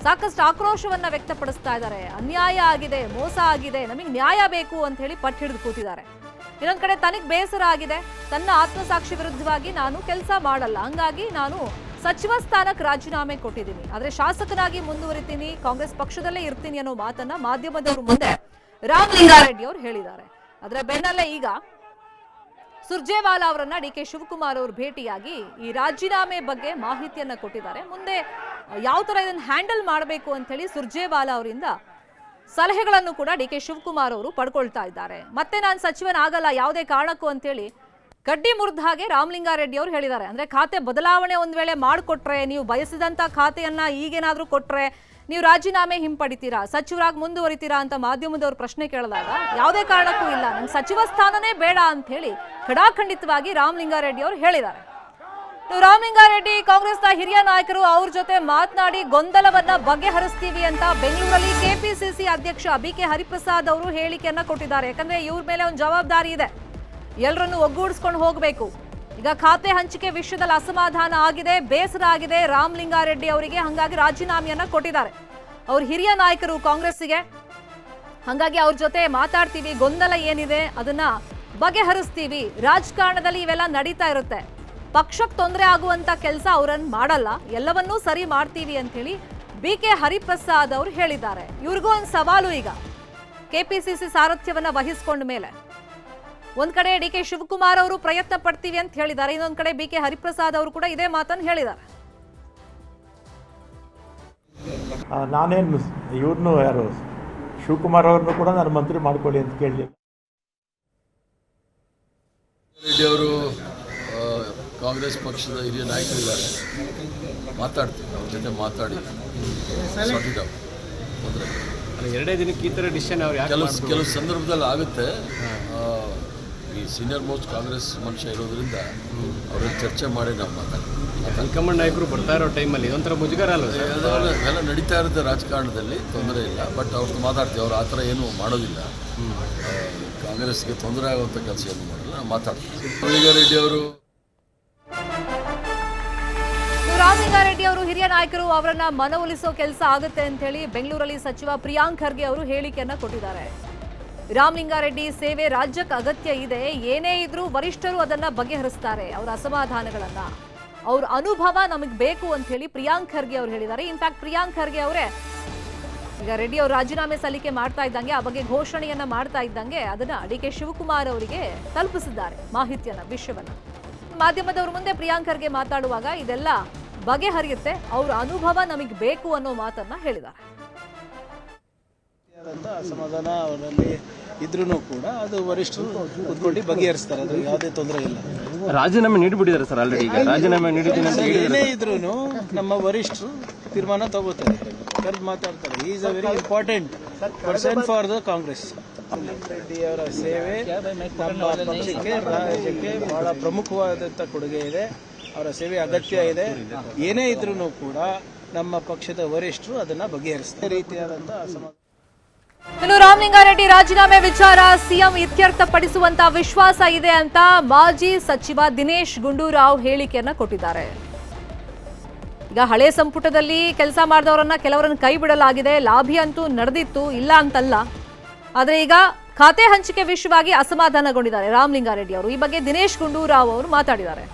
ಸಾಕಷ್ಟು ಆಕ್ರೋಶವನ್ನ ವ್ಯಕ್ತಪಡಿಸ್ತಾ ಇದ್ದಾರೆ. ಅನ್ಯಾಯ ಆಗಿದೆ, ಮೋಸ ಆಗಿದೆ, ನಮಗೆ ನ್ಯಾಯ ಬೇಕು ಅಂತ ಹೇಳಿ ಪಟ್ಟು ಹಿಡಿದು ಕೂತಿದ್ದಾರೆ. ಇನ್ನೊಂದ್ ಕಡೆ ತನಗೆ ಬೇಸರ ಆಗಿದೆ, ತನ್ನ ಆತ್ಮಸಾಕ್ಷಿ ವಿರುದ್ಧವಾಗಿ ನಾನು ಕೆಲಸ ಮಾಡಲ್ಲ, ಹಂಗಾಗಿ ನಾನು ಸಚಿವ ಸ್ಥಾನಕ್ಕೆ ರಾಜೀನಾಮೆ ಕೊಟ್ಟಿದ್ದೀನಿ, ಆದ್ರೆ ಶಾಸಕನಾಗಿ ಮುಂದುವರಿತೀನಿ, ಕಾಂಗ್ರೆಸ್ ಪಕ್ಷದಲ್ಲೇ ಇರ್ತೀನಿ ಅನ್ನೋ ಮಾತನ್ನ ಮಾಧ್ಯಮದವರು ಮುಂದೆ ರಾಮಲಿಂಗಾರೆಡ್ಡಿ ಅವರು ಹೇಳಿದ್ದಾರೆ. ಅದರ ಬೆನ್ನಲ್ಲೇ ಈಗ ಸುರ್ಜೇವಾಲಾ ಅವರನ್ನ ಡಿ.ಕೆ. ಶಿವಕುಮಾರ್ ಅವರು ಭೇಟಿಯಾಗಿ ಈ ರಾಜೀನಾಮೆ ಬಗ್ಗೆ ಮಾಹಿತಿಯನ್ನ ಕೊಟ್ಟಿದ್ದಾರೆ. ಮುಂದೆ ಯಾವ ತರ ಇದನ್ನ ಹ್ಯಾಂಡಲ್ ಮಾಡಬೇಕು ಅಂತ ಹೇಳಿ ಸುರ್ಜೇವಾಲಾ ಅವರಿಂದ ಸಲಹೆಗಳನ್ನು ಕೂಡ ಡಿ.ಕೆ. ಶಿವಕುಮಾರ್ ಅವರು ಪಡ್ಕೊಳ್ತಾ ಇದ್ದಾರೆ. ಮತ್ತೆ ನಾನು ಸಚಿವನಾಗಲ್ಲ ಯಾವುದೇ ಕಾರಣಕ್ಕೂ ಅಂತೇಳಿ ಕಡ್ಡಿ ಮುರಿದ ಹಾಗೆ ರಾಮಲಿಂಗಾರೆಡ್ಡಿ ಅವರು ಹೇಳಿದ್ದಾರೆ. ಅಂದ್ರೆ ಖಾತೆ ಬದಲಾವಣೆ ಒಂದ್ ವೇಳೆ ಮಾಡಿಕೊಟ್ರೆ, ನೀವು ಬಯಸಿದಂತ ಖಾತೆಯನ್ನ ಈಗೇನಾದ್ರೂ ಕೊಟ್ರೆ ನೀವು ರಾಜೀನಾಮೆ ಹಿಂಪಡಿತೀರಾ, ಸಚಿವರಾಗಿ ಮುಂದುವರಿತೀರಾ ಅಂತ ಮಾಧ್ಯಮದವರು ಪ್ರಶ್ನೆ ಕೇಳಿದಾಗ ಯಾವುದೇ ಕಾರಣಕ್ಕೂ ಇಲ್ಲ, ನಂಗೆ ಸಚಿವ ಸ್ಥಾನನೇ ಬೇಡ ಅಂತ ಹೇಳಿ ಖಡಾಖಂಡಿತವಾಗಿ ರಾಮಲಿಂಗಾರೆಡ್ಡಿ ಅವರು ಹೇಳಿದ್ದಾರೆ. ರಾಮಲಿಂಗಾರೆಡ್ಡಿ ಕಾಂಗ್ರೆಸ್ನ ಹಿರಿಯ ನಾಯಕರು ಅವ್ರ ಜೊತೆ ಮಾತನಾಡಿ ಗೊಂದಲವನ್ನ ಬಗೆಹರಿಸ್ತೀವಿ ಅಂತ ಬೆಂಗಳೂರಲ್ಲಿ ಕೆಪಿಸಿಸಿ ಅಧ್ಯಕ್ಷ ಬಿ.ಕೆ. ಹರಿಪ್ರಸಾದ್ ಅವರು ಹೇಳಿಕೆಯನ್ನ ಕೊಟ್ಟಿದ್ದಾರೆ. ಯಾಕಂದ್ರೆ ಇವ್ರ ಮೇಲೆ ಒಂದು ಜವಾಬ್ದಾರಿ ಇದೆ, ಎಲ್ಲರನ್ನು ಒಗ್ಗೂಡಿಸ್ಕೊಂಡು ಹೋಗಬೇಕು. ಈಗ ಖಾತೆ ಹಂಚಿಕೆ ವಿಷಯದಲ್ಲಿ ಅಸಮಾಧಾನ ಆಗಿದೆ, ಬೇಸರ ಆಗಿದೆ ರಾಮಲಿಂಗಾರೆಡ್ಡಿ ಅವರಿಗೆ, ಹಂಗಾಗಿ ರಾಜೀನಾಮೆಯನ್ನ ಕೊಟ್ಟಿದ್ದಾರೆ. ಅವ್ರ ಹಿರಿಯ ನಾಯಕರು ಕಾಂಗ್ರೆಸ್ಸಿಗೆ, ಹಂಗಾಗಿ ಅವ್ರ ಜೊತೆ ಮಾತಾಡ್ತೀವಿ, ಗೊಂದಲ ಏನಿದೆ ಅದನ್ನ ಬಗೆಹರಿಸ್ತೀವಿ. ರಾಜಕಾರಣದಲ್ಲಿ ಇವೆಲ್ಲ ನಡೀತಾ ಇರುತ್ತೆ, ಪಕ್ಷಕ್ಕೆ ತೊಂದರೆ ಆಗುವಂತ ಕೆಲಸ ಅವರನ್ನು ಮಾಡಲ್ಲ, ಎಲ್ಲವನ್ನೂ ಸರಿ ಮಾಡ್ತೀವಿ ಅಂತ ಹೇಳಿ ಬಿ.ಕೆ. ಹರಿಪ್ರಸಾದ್ ಅವರು ಹೇಳಿದ್ದಾರೆ. ಇವ್ರಿಗೂ ಒಂದು ಸವಾಲು, ಈಗ ಕೆಪಿಸಿಸಿ ಸಾರಥ್ಯವನ್ನ ವಹಿಸಿಕೊಂಡ ಮೇಲೆ ಒಂದ್ ಕಡೆ ಡಿ.ಕೆ. ಶಿವಕುಮಾರ್ ಅವರು ಪ್ರಯತ್ನ ಪಡ್ತೀವಿ ಅಂತ ಹೇಳಿದ್ದಾರೆ, ಇನ್ನೊಂದ್ ಕಡೆ ಬಿ.ಕೆ. ಹರಿಪ್ರಸಾದ್ ಅವರು ಕೂಡ ಇದೇ ಮಾತನ್ನು ಹೇಳಿದ್ದಾರೆ. ನಾನೇನು ಇವ್ರನ್ನೂ ಯಾರು ಶಿವಕುಮಾರ್ ಅವ್ರನ್ನೂ ಕೂಡ ನಾನು ಮಂತ್ರಿ ಮಾಡ್ಕೊಳ್ಳಿ ಅಂತ ಕೇಳಲಿಲ್ಲ. ರೆಡ್ಡಿ ಅವರು ಕಾಂಗ್ರೆಸ್ ಪಕ್ಷದ ಹಿರಿಯ ನಾಯಕರಿದ್ದಾರೆ, ಮಾತಾಡ್ತೀವಿ, ಅವ್ರ ಜೊತೆ ಮಾತಾಡಿ ಎರಡೇ ದಿನಕ್ಕೆ ಈ ಥರ ಡಿಸಿಷನ್ ಅವ್ರು ಕೆಲವು ಸಂದರ್ಭದಲ್ಲಿ ಆಗುತ್ತೆ. ಈ ಸೀನಿಯರ್ ಮೋಸ್ಟ್ ಕಾಂಗ್ರೆಸ್ ಮನುಷ್ಯ ಇರೋದ್ರಿಂದ ಅವ್ರಲ್ಲಿ ಚರ್ಚೆ ಮಾಡಿ ನಾವು ಮಾತಾಡ್ತೀವಿ. ಹೈಕಮಾಂಡ್ ನಾಯಕರು ಬರ್ತಾ ಇರೋ ಟೈಮಲ್ಲಿ ಇದೊಂಥರ ಮುಜುಗರ ಅಲ್ಲ, ಎಲ್ಲ ನಡೀತಾ ಇರುತ್ತೆ ರಾಜಕಾರಣದಲ್ಲಿ, ತೊಂದರೆ ಇಲ್ಲ. ಬಟ್ ಅವ್ರದ್ದು ಮಾತಾಡ್ತೀವಿ, ಅವ್ರು ಆ ಥರ ಏನೂ ಮಾಡೋದಿಲ್ಲ, ಕಾಂಗ್ರೆಸ್ಗೆ ತೊಂದರೆ ಆಗುವಂಥ ಕೆಲಸ ಏನು ಮಾಡಿಲ್ಲ, ನಾವು ಮಾತಾಡ್ತೀವಿ. ರಾಮಲಿಂಗಾರೆಡ್ಡಿ ಅವರು ರಾಮಲಿಂಗಾರೆಡ್ಡಿ ಅವರು ಹಿರಿಯ ನಾಯಕರು, ಅವರನ್ನ ಮನವೊಲಿಸೋ ಕೆಲಸ ಆಗುತ್ತೆ ಅಂತ ಹೇಳಿ ಬೆಂಗಳೂರಲ್ಲಿ ಸಚಿವ ಪ್ರಿಯಾಂಕ್ ಖರ್ಗೆ ಅವರು ಹೇಳಿಕೆಯನ್ನ ಕೊಟ್ಟಿದ್ದಾರೆ. ರಾಮಲಿಂಗಾರೆಡ್ಡಿ ಸೇವೆ ರಾಜ್ಯಕ್ಕೆ ಅಗತ್ಯ ಇದೆ, ಏನೇ ಇದ್ರೂ ವರಿಷ್ಠರು ಅದನ್ನ ಬಗೆಹರಿಸ್ತಾರೆ, ಅವರ ಅಸಮಾಧಾನಗಳನ್ನ, ಅವ್ರ ಅನುಭವ ನಮಗೆ ಬೇಕು ಅಂತ ಹೇಳಿ ಪ್ರಿಯಾಂಕ್ ಖರ್ಗೆ ಅವರು ಹೇಳಿದ್ದಾರೆ. ಇನ್ಫ್ಯಾಕ್ಟ್ ಪ್ರಿಯಾಂಕ್ ಖರ್ಗೆ ಅವರೇ ಈಗ ರೆಡ್ಡಿ ಅವರು ರಾಜೀನಾಮೆ ಸಲ್ಲಿಕೆ ಮಾಡ್ತಾ ಇದ್ದಂಗೆ, ಆ ಬಗ್ಗೆ ಘೋಷಣೆಯನ್ನ ಮಾಡ್ತಾ ಇದ್ದಂಗೆ ಅದನ್ನ ಡಿ.ಕೆ. ಶಿವಕುಮಾರ್ ಅವರಿಗೆ ತಲುಪಿಸಿದ್ದಾರೆ ಮಾಹಿತಿಯನ್ನ, ವಿಷಯವನ್ನ. ಮಾಧ್ಯಮದವ್ರ ಮುಂದೆ ಪ್ರಿಯಾಂಕ್ ಖರ್ಗೆ ಮಾತಾಡುವಾಗ ಇದೆಲ್ಲ ಬಗೆಹರಿಯುತ್ತೆ, ಅವ್ರ ಅನುಭವ ನಮಗೆ ಬೇಕು ಅನ್ನೋ ಮಾತನ್ನ ಹೇಳಿದ್ದಾರೆ. ಅಸಮಾಧಾನ ಅವರಲ್ಲಿ ಇದ್ರೂ ಕೂಡ ಅದು ವರಿಷ್ಠರು ಕೂತ್ಕೊಂಡು ಬಗೆಹರಿಸ್ತಾರೆ, ಅದು ಯಾವುದೇ ತೊಂದರೆ ಇಲ್ಲ. ರಾಜೀನಾಮೆ ನೀಡಿಬಿಟ್ಟಿದ್ದಾರೆ ಸರ್ ಆಲ್ರೆಡಿ. ಈಗ ರಾಜೀನಾಮೆ ನೀಡಿದ್ದೀನಿ ಅಂತ ಏನೇ ಇದ್ರೂ ನಮ್ಮ ವರಿಷ್ಠರು ತೀರ್ಮಾನ ತಗೋತಾರೆ, ಕರೆದು ಮಾತಾಡ್ತಾರೆ. Is a very important person for the Congress. Reddy ಅವರ ಸೇವೆ ನಮ್ಮ ಪಕ್ಷಕ್ಕೆ, ರಾಜ್ಯಕ್ಕೆ ಬಹಳ ಪ್ರಮುಖವಾದಂಥ ಕೊಡುಗೆ ಇದೆ, ಅವರ ಸೇವೆ ಅಗತ್ಯ ಇದೆ. ಏನೇ ಇದ್ರೂ ಕೂಡ ನಮ್ಮ ಪಕ್ಷದ ವರಿಷ್ಠರು ಅದನ್ನ ಬಗೆಹರಿಸ್ತಾರೆ. ರೀತಿಯಾದಂಥ ಅಸಮಾಧಾನ. ಇನ್ನು ರಾಮಲಿಂಗಾರೆಡ್ಡಿ ರಾಜೀನಾಮೆ ವಿಚಾರ ಸಿಎಂ ಇತ್ಯರ್ಥಪಡಿಸುವಂತ ವಿಶ್ವಾಸ ಇದೆ ಅಂತ ಮಾಜಿ ಸಚಿವ ದಿನೇಶ್ ಗುಂಡೂರಾವ್ ಹೇಳಿಕೆಯನ್ನ ಕೊಟ್ಟಿದ್ದಾರೆ. ಈಗ ಹಳೆ ಸಂಪುಟದಲ್ಲಿ ಕೆಲಸ ಮಾಡಿದವರನ್ನ ಕೆಲವರನ್ನ ಕೈ ಬಿಡಲಾಗಿದೆ, ಲಾಭಿ ಅಂತೂ ನಡೆದಿತ್ತು, ಇಲ್ಲ ಅಂತಲ್ಲ. ಆದ್ರೆ ಈಗ ಖಾತೆ ಹಂಚಿಕೆ ವಿಷಯವಾಗಿ ಅಸಮಾಧಾನಗೊಂಡಿದ್ದಾರೆ ರಾಮಲಿಂಗಾರೆಡ್ಡಿ ಅವರು. ಈ ಬಗ್ಗೆ ದಿನೇಶ್ ಗುಂಡೂರಾವ್ ಅವರು ಮಾತಾಡಿದ್ದಾರೆ.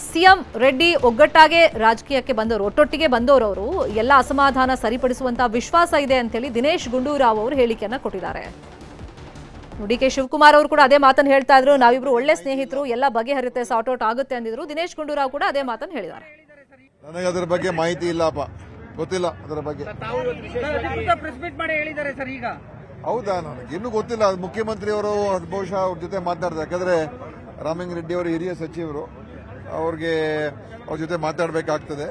ಸಿಎಂ ರೆಡ್ಡಿ ಒಗ್ಗಟ್ಟಾಗೆ ರಾಜಕೀಯಕ್ಕೆ ಬಂದವರು, ಒಟ್ಟೊಟ್ಟಿಗೆ ಬಂದವರು, ಎಲ್ಲ ಅಸಮಾಧಾನ ಸರಿಪಡಿಸುವಂತಹ ವಿಶ್ವಾಸ ಇದೆ ಅಂತ ಹೇಳಿ ದಿನೇಶ್ ಗುಂಡೂರಾವ್ ಅವರು ಹೇಳಿಕೆಯನ್ನ ಕೊಟ್ಟಿದ್ದಾರೆ. ಡಿ.ಕೆ. ಶಿವಕುಮಾರ್ ಅವರು ಕೂಡ ಅದೇ ಮಾತನ್ನು ಹೇಳ್ತಾ ಇದ್ರು, ನಾವಿಬ್ರು ಒಳ್ಳೆ ಸ್ನೇಹಿತರು, ಎಲ್ಲ ಬಗೆಹರಿಯುತ್ತೆ, ಸಾರ್ಟ್ ಔಟ್ ಆಗುತ್ತೆ ಅಂದಿದ್ರು. ದಿನೇಶ್ ಗುಂಡೂರಾವ್ ಕೂಡ ಅದೇ ಮಾತನ್ನು ಹೇಳಿದ್ದಾರೆ. ನನಗೆ ಅದರ ಬಗ್ಗೆ ಮಾಹಿತಿ ಇಲ್ಲಪ್ಪ, ಗೊತ್ತಿಲ್ಲ ಅದರ ಬಗ್ಗೆ. ಹೌದಾ, ನನಗೆ ಇನ್ನೂ ಗೊತ್ತಿಲ್ಲ. ಅದು ಮುಖ್ಯಮಂತ್ರಿಯವರು ಬಹುಶಃ ಅವ್ರ ಜೊತೆ ಮಾತಾಡ್ತಾರೆ. ಯಾಕಂದ್ರೆ ರಾಮಲಿಂಗಾರೆಡ್ಡಿ ಅವರು ಹಿರಿಯ ಸಚಿವರು, ಅವ್ರಿಗೆ ಅವ್ರ ಜೊತೆ ಮಾತಾಡಬೇಕಾಗ್ತದೆ.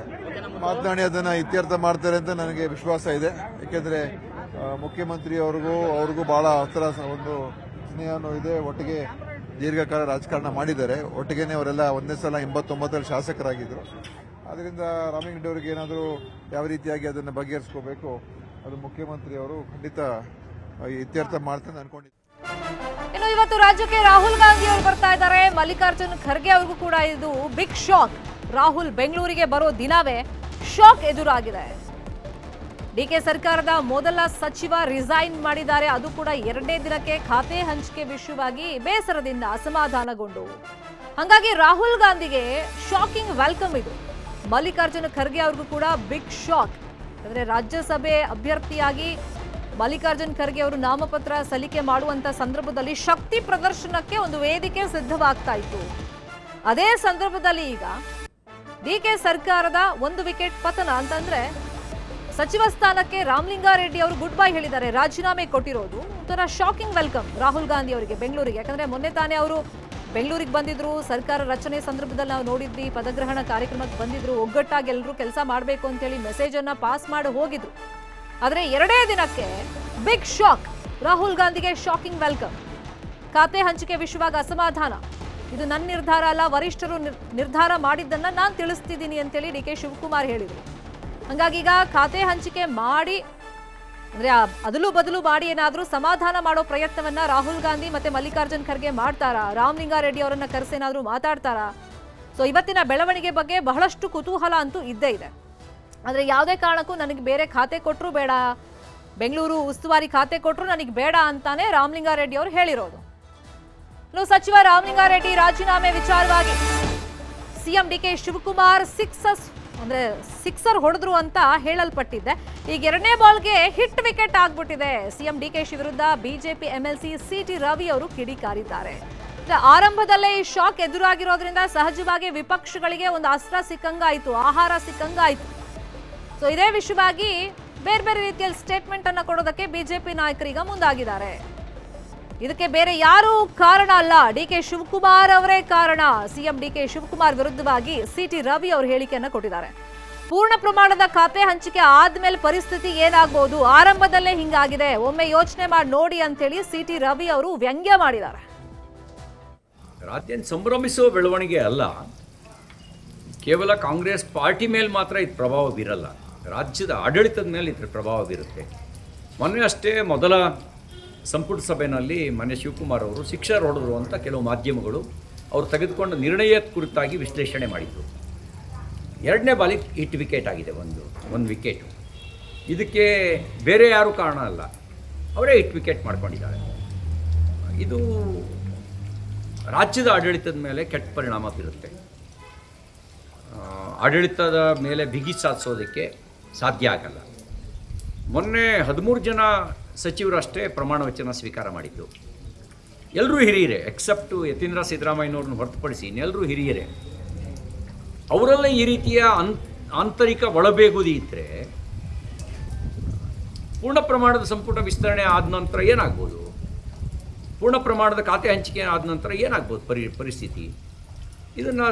ಮಾತನಾಡಿ ಅದನ್ನು ಇತ್ಯರ್ಥ ಮಾಡ್ತಾರೆ ಅಂತ ನನಗೆ ವಿಶ್ವಾಸ ಇದೆ. ಯಾಕೆಂದರೆ ಮುಖ್ಯಮಂತ್ರಿಯವ್ರಿಗೂ ಬಹಳ ಹತ್ತಿರ ಒಂದು ಸ್ನೇಹನೂ ಇದೆ. ಒಟ್ಟಿಗೆ ದೀರ್ಘಕಾಲ ರಾಜಕಾರಣ ಮಾಡಿದ್ದಾರೆ. ಒಟ್ಟಿಗೆನೇ ಅವರೆಲ್ಲ ಒಂದೇ ಸಲ 89ರಲ್ಲಿ ಶಾಸಕರಾಗಿದ್ದರು. ಅದರಿಂದ ರಾಮಲಿಂಗಾರೆಡ್ಡಿ ಅವರಿಗೆ ಏನಾದರೂ ಯಾವ ರೀತಿಯಾಗಿ ಅದನ್ನು ಬಗೆಹರಿಸ್ಕೋಬೇಕು, ಅದು ಮುಖ್ಯಮಂತ್ರಿಯವರು ಖಂಡಿತ ಇತ್ಯರ್ಥ ಮಾಡ್ತಾರೆ ಅನ್ಕೊಂಡಿದ್ದಾರೆ. ಇನ್ನು ಇವತ್ತು ರಾಜ್ಯಕ್ಕೆ ರಾಹುಲ್ ಗಾಂಧಿ ಅವರು ಬರ್ತಾ ಇದ್ದಾರೆ. ಮಲ್ಲಿಕಾರ್ಜುನ್ ಖರ್ಗೆ ಅವ್ರಿಗೂ ಕೂಡ ಇದು ಬಿಗ್ ಶಾಕ್. ರಾಹುಲ್ ಬೆಂಗಳೂರಿಗೆ ಬರೋ ದಿನವೇ ಶಾಕ್ ಎದುರಾಗಿದೆ. ಡಿಕೆ ಸರ್ಕಾರದ ಮೊದಲ ಸಚಿವ ರಿಸೈನ್ ಮಾಡಿದ್ದಾರೆ. ಅದು ಕೂಡ 2ನೇ ದಿನಕ್ಕೆ ಖಾತೆ ಹಂಚಿಕೆ ವಿಷಯವಾಗಿ ಬೇಸರದಿಂದ ಅಸಮಾಧಾನಗೊಂಡು. ಹಾಗಾಗಿ ರಾಹುಲ್ ಗಾಂಧಿಗೆ ಶಾಕಿಂಗ್ ವೆಲ್ಕಮ್ ಇದು. ಮಲ್ಲಿಕಾರ್ಜುನ ಖರ್ಗೆ ಅವ್ರಿಗೂ ಕೂಡ ಬಿಗ್ ಶಾಕ್. ಅಂದರೆ ರಾಜ್ಯಸಭೆ ಅಭ್ಯರ್ಥಿಯಾಗಿ ಮಲ್ಲಿಕಾರ್ಜುನ್ ಖರ್ಗೆ ಅವರು ನಾಮಪತ್ರ ಸಲ್ಲಿಕೆ ಮಾಡುವಂತ ಸಂದರ್ಭದಲ್ಲಿ ಶಕ್ತಿ ಪ್ರದರ್ಶನಕ್ಕೆ ಒಂದು ವೇದಿಕೆ ಸಿದ್ಧವಾಗ್ತಾ ಇತ್ತು. ಅದೇ ಸಂದರ್ಭದಲ್ಲಿ ಈಗ ಡಿಕೆ ಸರ್ಕಾರದ 1 ವಿಕೆಟ್ ಪತನ ಅಂತಂದ್ರೆ ಸಚಿವ ಸ್ಥಾನಕ್ಕೆ ರಾಮಲಿಂಗಾರೆಡ್ಡಿ ಅವರು ಗುಡ್ ಬೈ ಹೇಳಿದ್ದಾರೆ. ರಾಜೀನಾಮೆ ಕೊಟ್ಟಿರೋದು ಒಂಥರ ಶಾಕಿಂಗ್ ವೆಲ್ಕಮ್ ರಾಹುಲ್ ಗಾಂಧಿ ಅವರಿಗೆ ಬೆಂಗಳೂರಿಗೆ. ಯಾಕಂದ್ರೆ ಮೊನ್ನೆ ತಾನೇ ಅವರು ಬೆಂಗಳೂರಿಗೆ ಬಂದಿದ್ರು. ಸರ್ಕಾರ ರಚನೆ ಸಂದರ್ಭದಲ್ಲಿ ನಾವು ನೋಡಿದ್ವಿ, ಪದಗ್ರಹಣ ಕಾರ್ಯಕ್ರಮಕ್ಕೆ ಬಂದಿದ್ರು. ಒಗ್ಗಟ್ಟಾಗಿ ಎಲ್ಲರೂ ಕೆಲಸ ಮಾಡಬೇಕು ಅಂತೇಳಿ ಮೆಸೇಜ್ ಅನ್ನ ಪಾಸ್ ಮಾಡಿ ಹೋಗಿದ್ರು. ಆದರೆ 2ನೇ ದಿನಕ್ಕೆ ಬಿಗ್ ಶಾಕ್. ರಾಹುಲ್ ಗಾಂಧಿಗೆ ಶಾಕಿಂಗ್ ವೆಲ್ಕಮ್. ಖಾತೆ ಹಂಚಿಕೆ ವಿಷಯವಾಗಿ ಅಸಮಾಧಾನ. ಇದು ನನ್ನ ನಿರ್ಧಾರ ಅಲ್ಲ, ವರಿಷ್ಠರು ನಿರ್ಧಾರ ಮಾಡಿದ್ದನ್ನ ನಾನು ತಿಳಿಸ್ತಿದ್ದೀನಿ ಅಂತೇಳಿ ಡಿ ಕೆ ಶಿವಕುಮಾರ್ ಹೇಳಿದರು. ಹಾಗಾಗಿ ಈಗ ಖಾತೆ ಹಂಚಿಕೆ ಮಾಡಿ ಅಂದ್ರೆ ಅದಲು ಬದಲು ಮಾಡಿ ಏನಾದರೂ ಸಮಾಧಾನ ಮಾಡೋ ಪ್ರಯತ್ನವನ್ನ ರಾಹುಲ್ ಗಾಂಧಿ ಮತ್ತೆ ಮಲ್ಲಿಕಾರ್ಜುನ್ ಖರ್ಗೆ ಮಾಡ್ತಾರಾ? ರಾಮಲಿಂಗಾರೆಡ್ಡಿ ಅವರನ್ನ ಕರೆಸೇನಾದ್ರೂ ಮಾತಾಡ್ತಾರಾ? ಸೊ ಇವತ್ತಿನ ಬೆಳವಣಿಗೆ ಬಗ್ಗೆ ಬಹಳಷ್ಟು ಕುತೂಹಲ ಅಂತೂ ಇದ್ದೇ ಇದೆ. ಆದರೆ ಯಾವುದೇ ಕಾರಣಕ್ಕೂ ನನಗೆ ಬೇರೆ ಖಾತೆ ಕೊಟ್ಟರು ಬೇಡ, ಬೆಂಗಳೂರು ಉಸ್ತುವಾರಿ ಖಾತೆ ಕೊಟ್ಟರು ನನಗೆ ಬೇಡ ಅಂತಾನೆ ರಾಮಲಿಂಗಾರೆಡ್ಡಿ ಅವರು ಹೇಳಿರೋದು. ಸಚಿವ ರಾಮಲಿಂಗಾರೆಡ್ಡಿ ರಾಜೀನಾಮೆ ವಿಚಾರವಾಗಿ CM D K Shivakumar sixer ಹೊಡೆದ್ರು ಅಂತ ಹೇಳಲ್ಪಟ್ಟಿದೆ. ಈಗ 2ನೇ ಬಾಲ್ಗೆ ಹಿಟ್ ವಿಕೆಟ್ ಆಗ್ಬಿಟ್ಟಿದೆ. ಸಿಎಂ ಡಿ ಕೆ ಶಿ ವಿರುದ್ಧ ಬಿಜೆಪಿ ಎಂಎಲ್ಸಿ ಸಿಟಿ ರವಿ ಅವರು ಕಿಡಿಕಾರಿದ್ದಾರೆ. ಆರಂಭದಲ್ಲೇ ಈ ಶಾಕ್ ಎದುರಾಗಿರೋದ್ರಿಂದ ಸಹಜವಾಗಿ ವಿಪಕ್ಷಗಳಿಗೆ ಒಂದು ಅಸ್ತ್ರ ಸಿಕ್ಕಂಗಾಯ್ತು, ಆಹಾರ ಸಿಕ್ಕಂಗಾಯ್ತು. ಸೊ ಇದೇ ವಿಷಯವಾಗಿ ಬೇರೆ ಬೇರೆ ರೀತಿಯಲ್ಲಿ ಸ್ಟೇಟ್ಮೆಂಟ್ ಅನ್ನ ಕೊಡೋದಕ್ಕೆ ಬಿಜೆಪಿ ನಾಯಕರೀಗ ಮುಂದಾಗಿದ್ದಾರೆ. ಇದಕ್ಕೆ ಬೇರೆ ಯಾರೂ ಕಾರಣ ಅಲ್ಲ, ಡಿ ಕೆ ಶಿವಕುಮಾರ್ ಅವರೇ ಕಾರಣ. ಸಿಎಂ ಡಿ ಕೆ ಶಿವಕುಮಾರ್ ವಿರುದ್ಧವಾಗಿ ಸಿಟಿ ರವಿ ಅವರು ಹೇಳಿಕೆಯನ್ನು ಕೊಟ್ಟಿದ್ದಾರೆ. ಪೂರ್ಣ ಪ್ರಮಾಣದ ಖಾತೆ ಹಂಚಿಕೆ ಆದ್ಮೇಲೆ ಪರಿಸ್ಥಿತಿ ಏನಾಗಬಹುದು, ಆರಂಭದಲ್ಲೇ ಹಿಂಗಾಗಿದೆ, ಒಮ್ಮೆ ಯೋಚನೆ ಮಾಡಿ ನೋಡಿ ಅಂತೇಳಿ ಸಿಟಿ ರವಿ ಅವರು ವ್ಯಂಗ್ಯ ಮಾಡಿದ್ದಾರೆ. ರಾಜ್ಯ ಸಂಭ್ರಮಿಸುವ ಬೆಳವಣಿಗೆ ಅಲ್ಲ, ಕೇವಲ ಕಾಂಗ್ರೆಸ್ ಪಾರ್ಟಿ ಮೇಲೆ ಮಾತ್ರ ಇದು ಪ್ರಭಾವ ಬೀರಲ್ಲ, ರಾಜ್ಯದ ಆಡಳಿತದ ಮೇಲೆ ಇದ್ರ ಪ್ರಭಾವ ಬೀರುತ್ತೆ. ಮೊನ್ನೆ ಅಷ್ಟೇ ಮೊದಲ ಸಂಪುಟ ಸಭೆಯಲ್ಲಿ ಮೊನ್ನೆ ಶಿವಕುಮಾರ್ ಅವರು ಸಿಕ್ಸರ್ ಹೊಡೆದ್ರು ಅಂತ ಕೆಲವು ಮಾಧ್ಯಮಗಳು ಅವರು ತೆಗೆದುಕೊಂಡ ನಿರ್ಣಯ ಕುರಿತಾಗಿ ವಿಶ್ಲೇಷಣೆ ಮಾಡಿದರು. 2ನೇ ಬಾಲಿಗೆ ಹಿಟ್ ವಿಕೆಟ್ ಆಗಿದೆ, ಒಂದು ವಿಕೆಟು. ಇದಕ್ಕೆ ಬೇರೆ ಯಾರೂ ಕಾರಣ ಅಲ್ಲ, ಅವರೇ ಹಿಟ್ ವಿಕೆಟ್ ಮಾಡ್ಕೊಂಡಿದ್ದಾರೆ. ಇದು ರಾಜ್ಯದ ಆಡಳಿತದ ಮೇಲೆ ಕೆಟ್ಟ ಪರಿಣಾಮ ಬೀರುತ್ತೆ. ಆಡಳಿತದ ಮೇಲೆ ಬಿಗಿ ಸಾಧಿಸೋದಕ್ಕೆ ಸಾಧ್ಯ ಆಗಲ್ಲ. ಮೊನ್ನೆ 13 ಜನ ಸಚಿವರಷ್ಟೇ ಪ್ರಮಾಣ ವಚನ ಸ್ವೀಕಾರ ಮಾಡಿದ್ದು. ಎಲ್ಲರೂ ಹಿರಿಯರೇ, ಎಕ್ಸೆಪ್ಟ್ ಯತೀಂದ್ರ ಸಿದ್ದರಾಮಯ್ಯನವ್ರನ್ನ ಹೊರತುಪಡಿಸಿ ಇನ್ನೆಲ್ಲರೂ ಹಿರಿಯರೇ. ಅವರಲ್ಲೇ ಈ ರೀತಿಯ ಆಂತರಿಕ ಒಳಬೇಗುದಿ ಇದ್ದರೆ ಪೂರ್ಣ ಪ್ರಮಾಣದ ಸಂಪುಟ ವಿಸ್ತರಣೆ ಆದ ನಂತರ ಏನಾಗ್ಬೋದು, ಪೂರ್ಣ ಪ್ರಮಾಣದ ಖಾತೆ ಹಂಚಿಕೆ ಆದ ನಂತರ ಏನಾಗ್ಬೋದು ಪರಿಸ್ಥಿತಿ? ಇದನ್ನು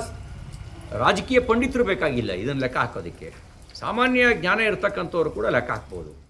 ರಾಜಕೀಯ ಪಂಡಿತರು ಬೇಕಾಗಿಲ್ಲ ಇದನ್ನು ಲೆಕ್ಕ ಹಾಕೋದಕ್ಕೆ. ಸಾಮಾನ್ಯ ಜ್ಞಾನ ಇರತಕ್ಕಂಥವ್ರು ಕೂಡ ಲೆಕ್ಕ ಹಾಕ್ಬೋದು.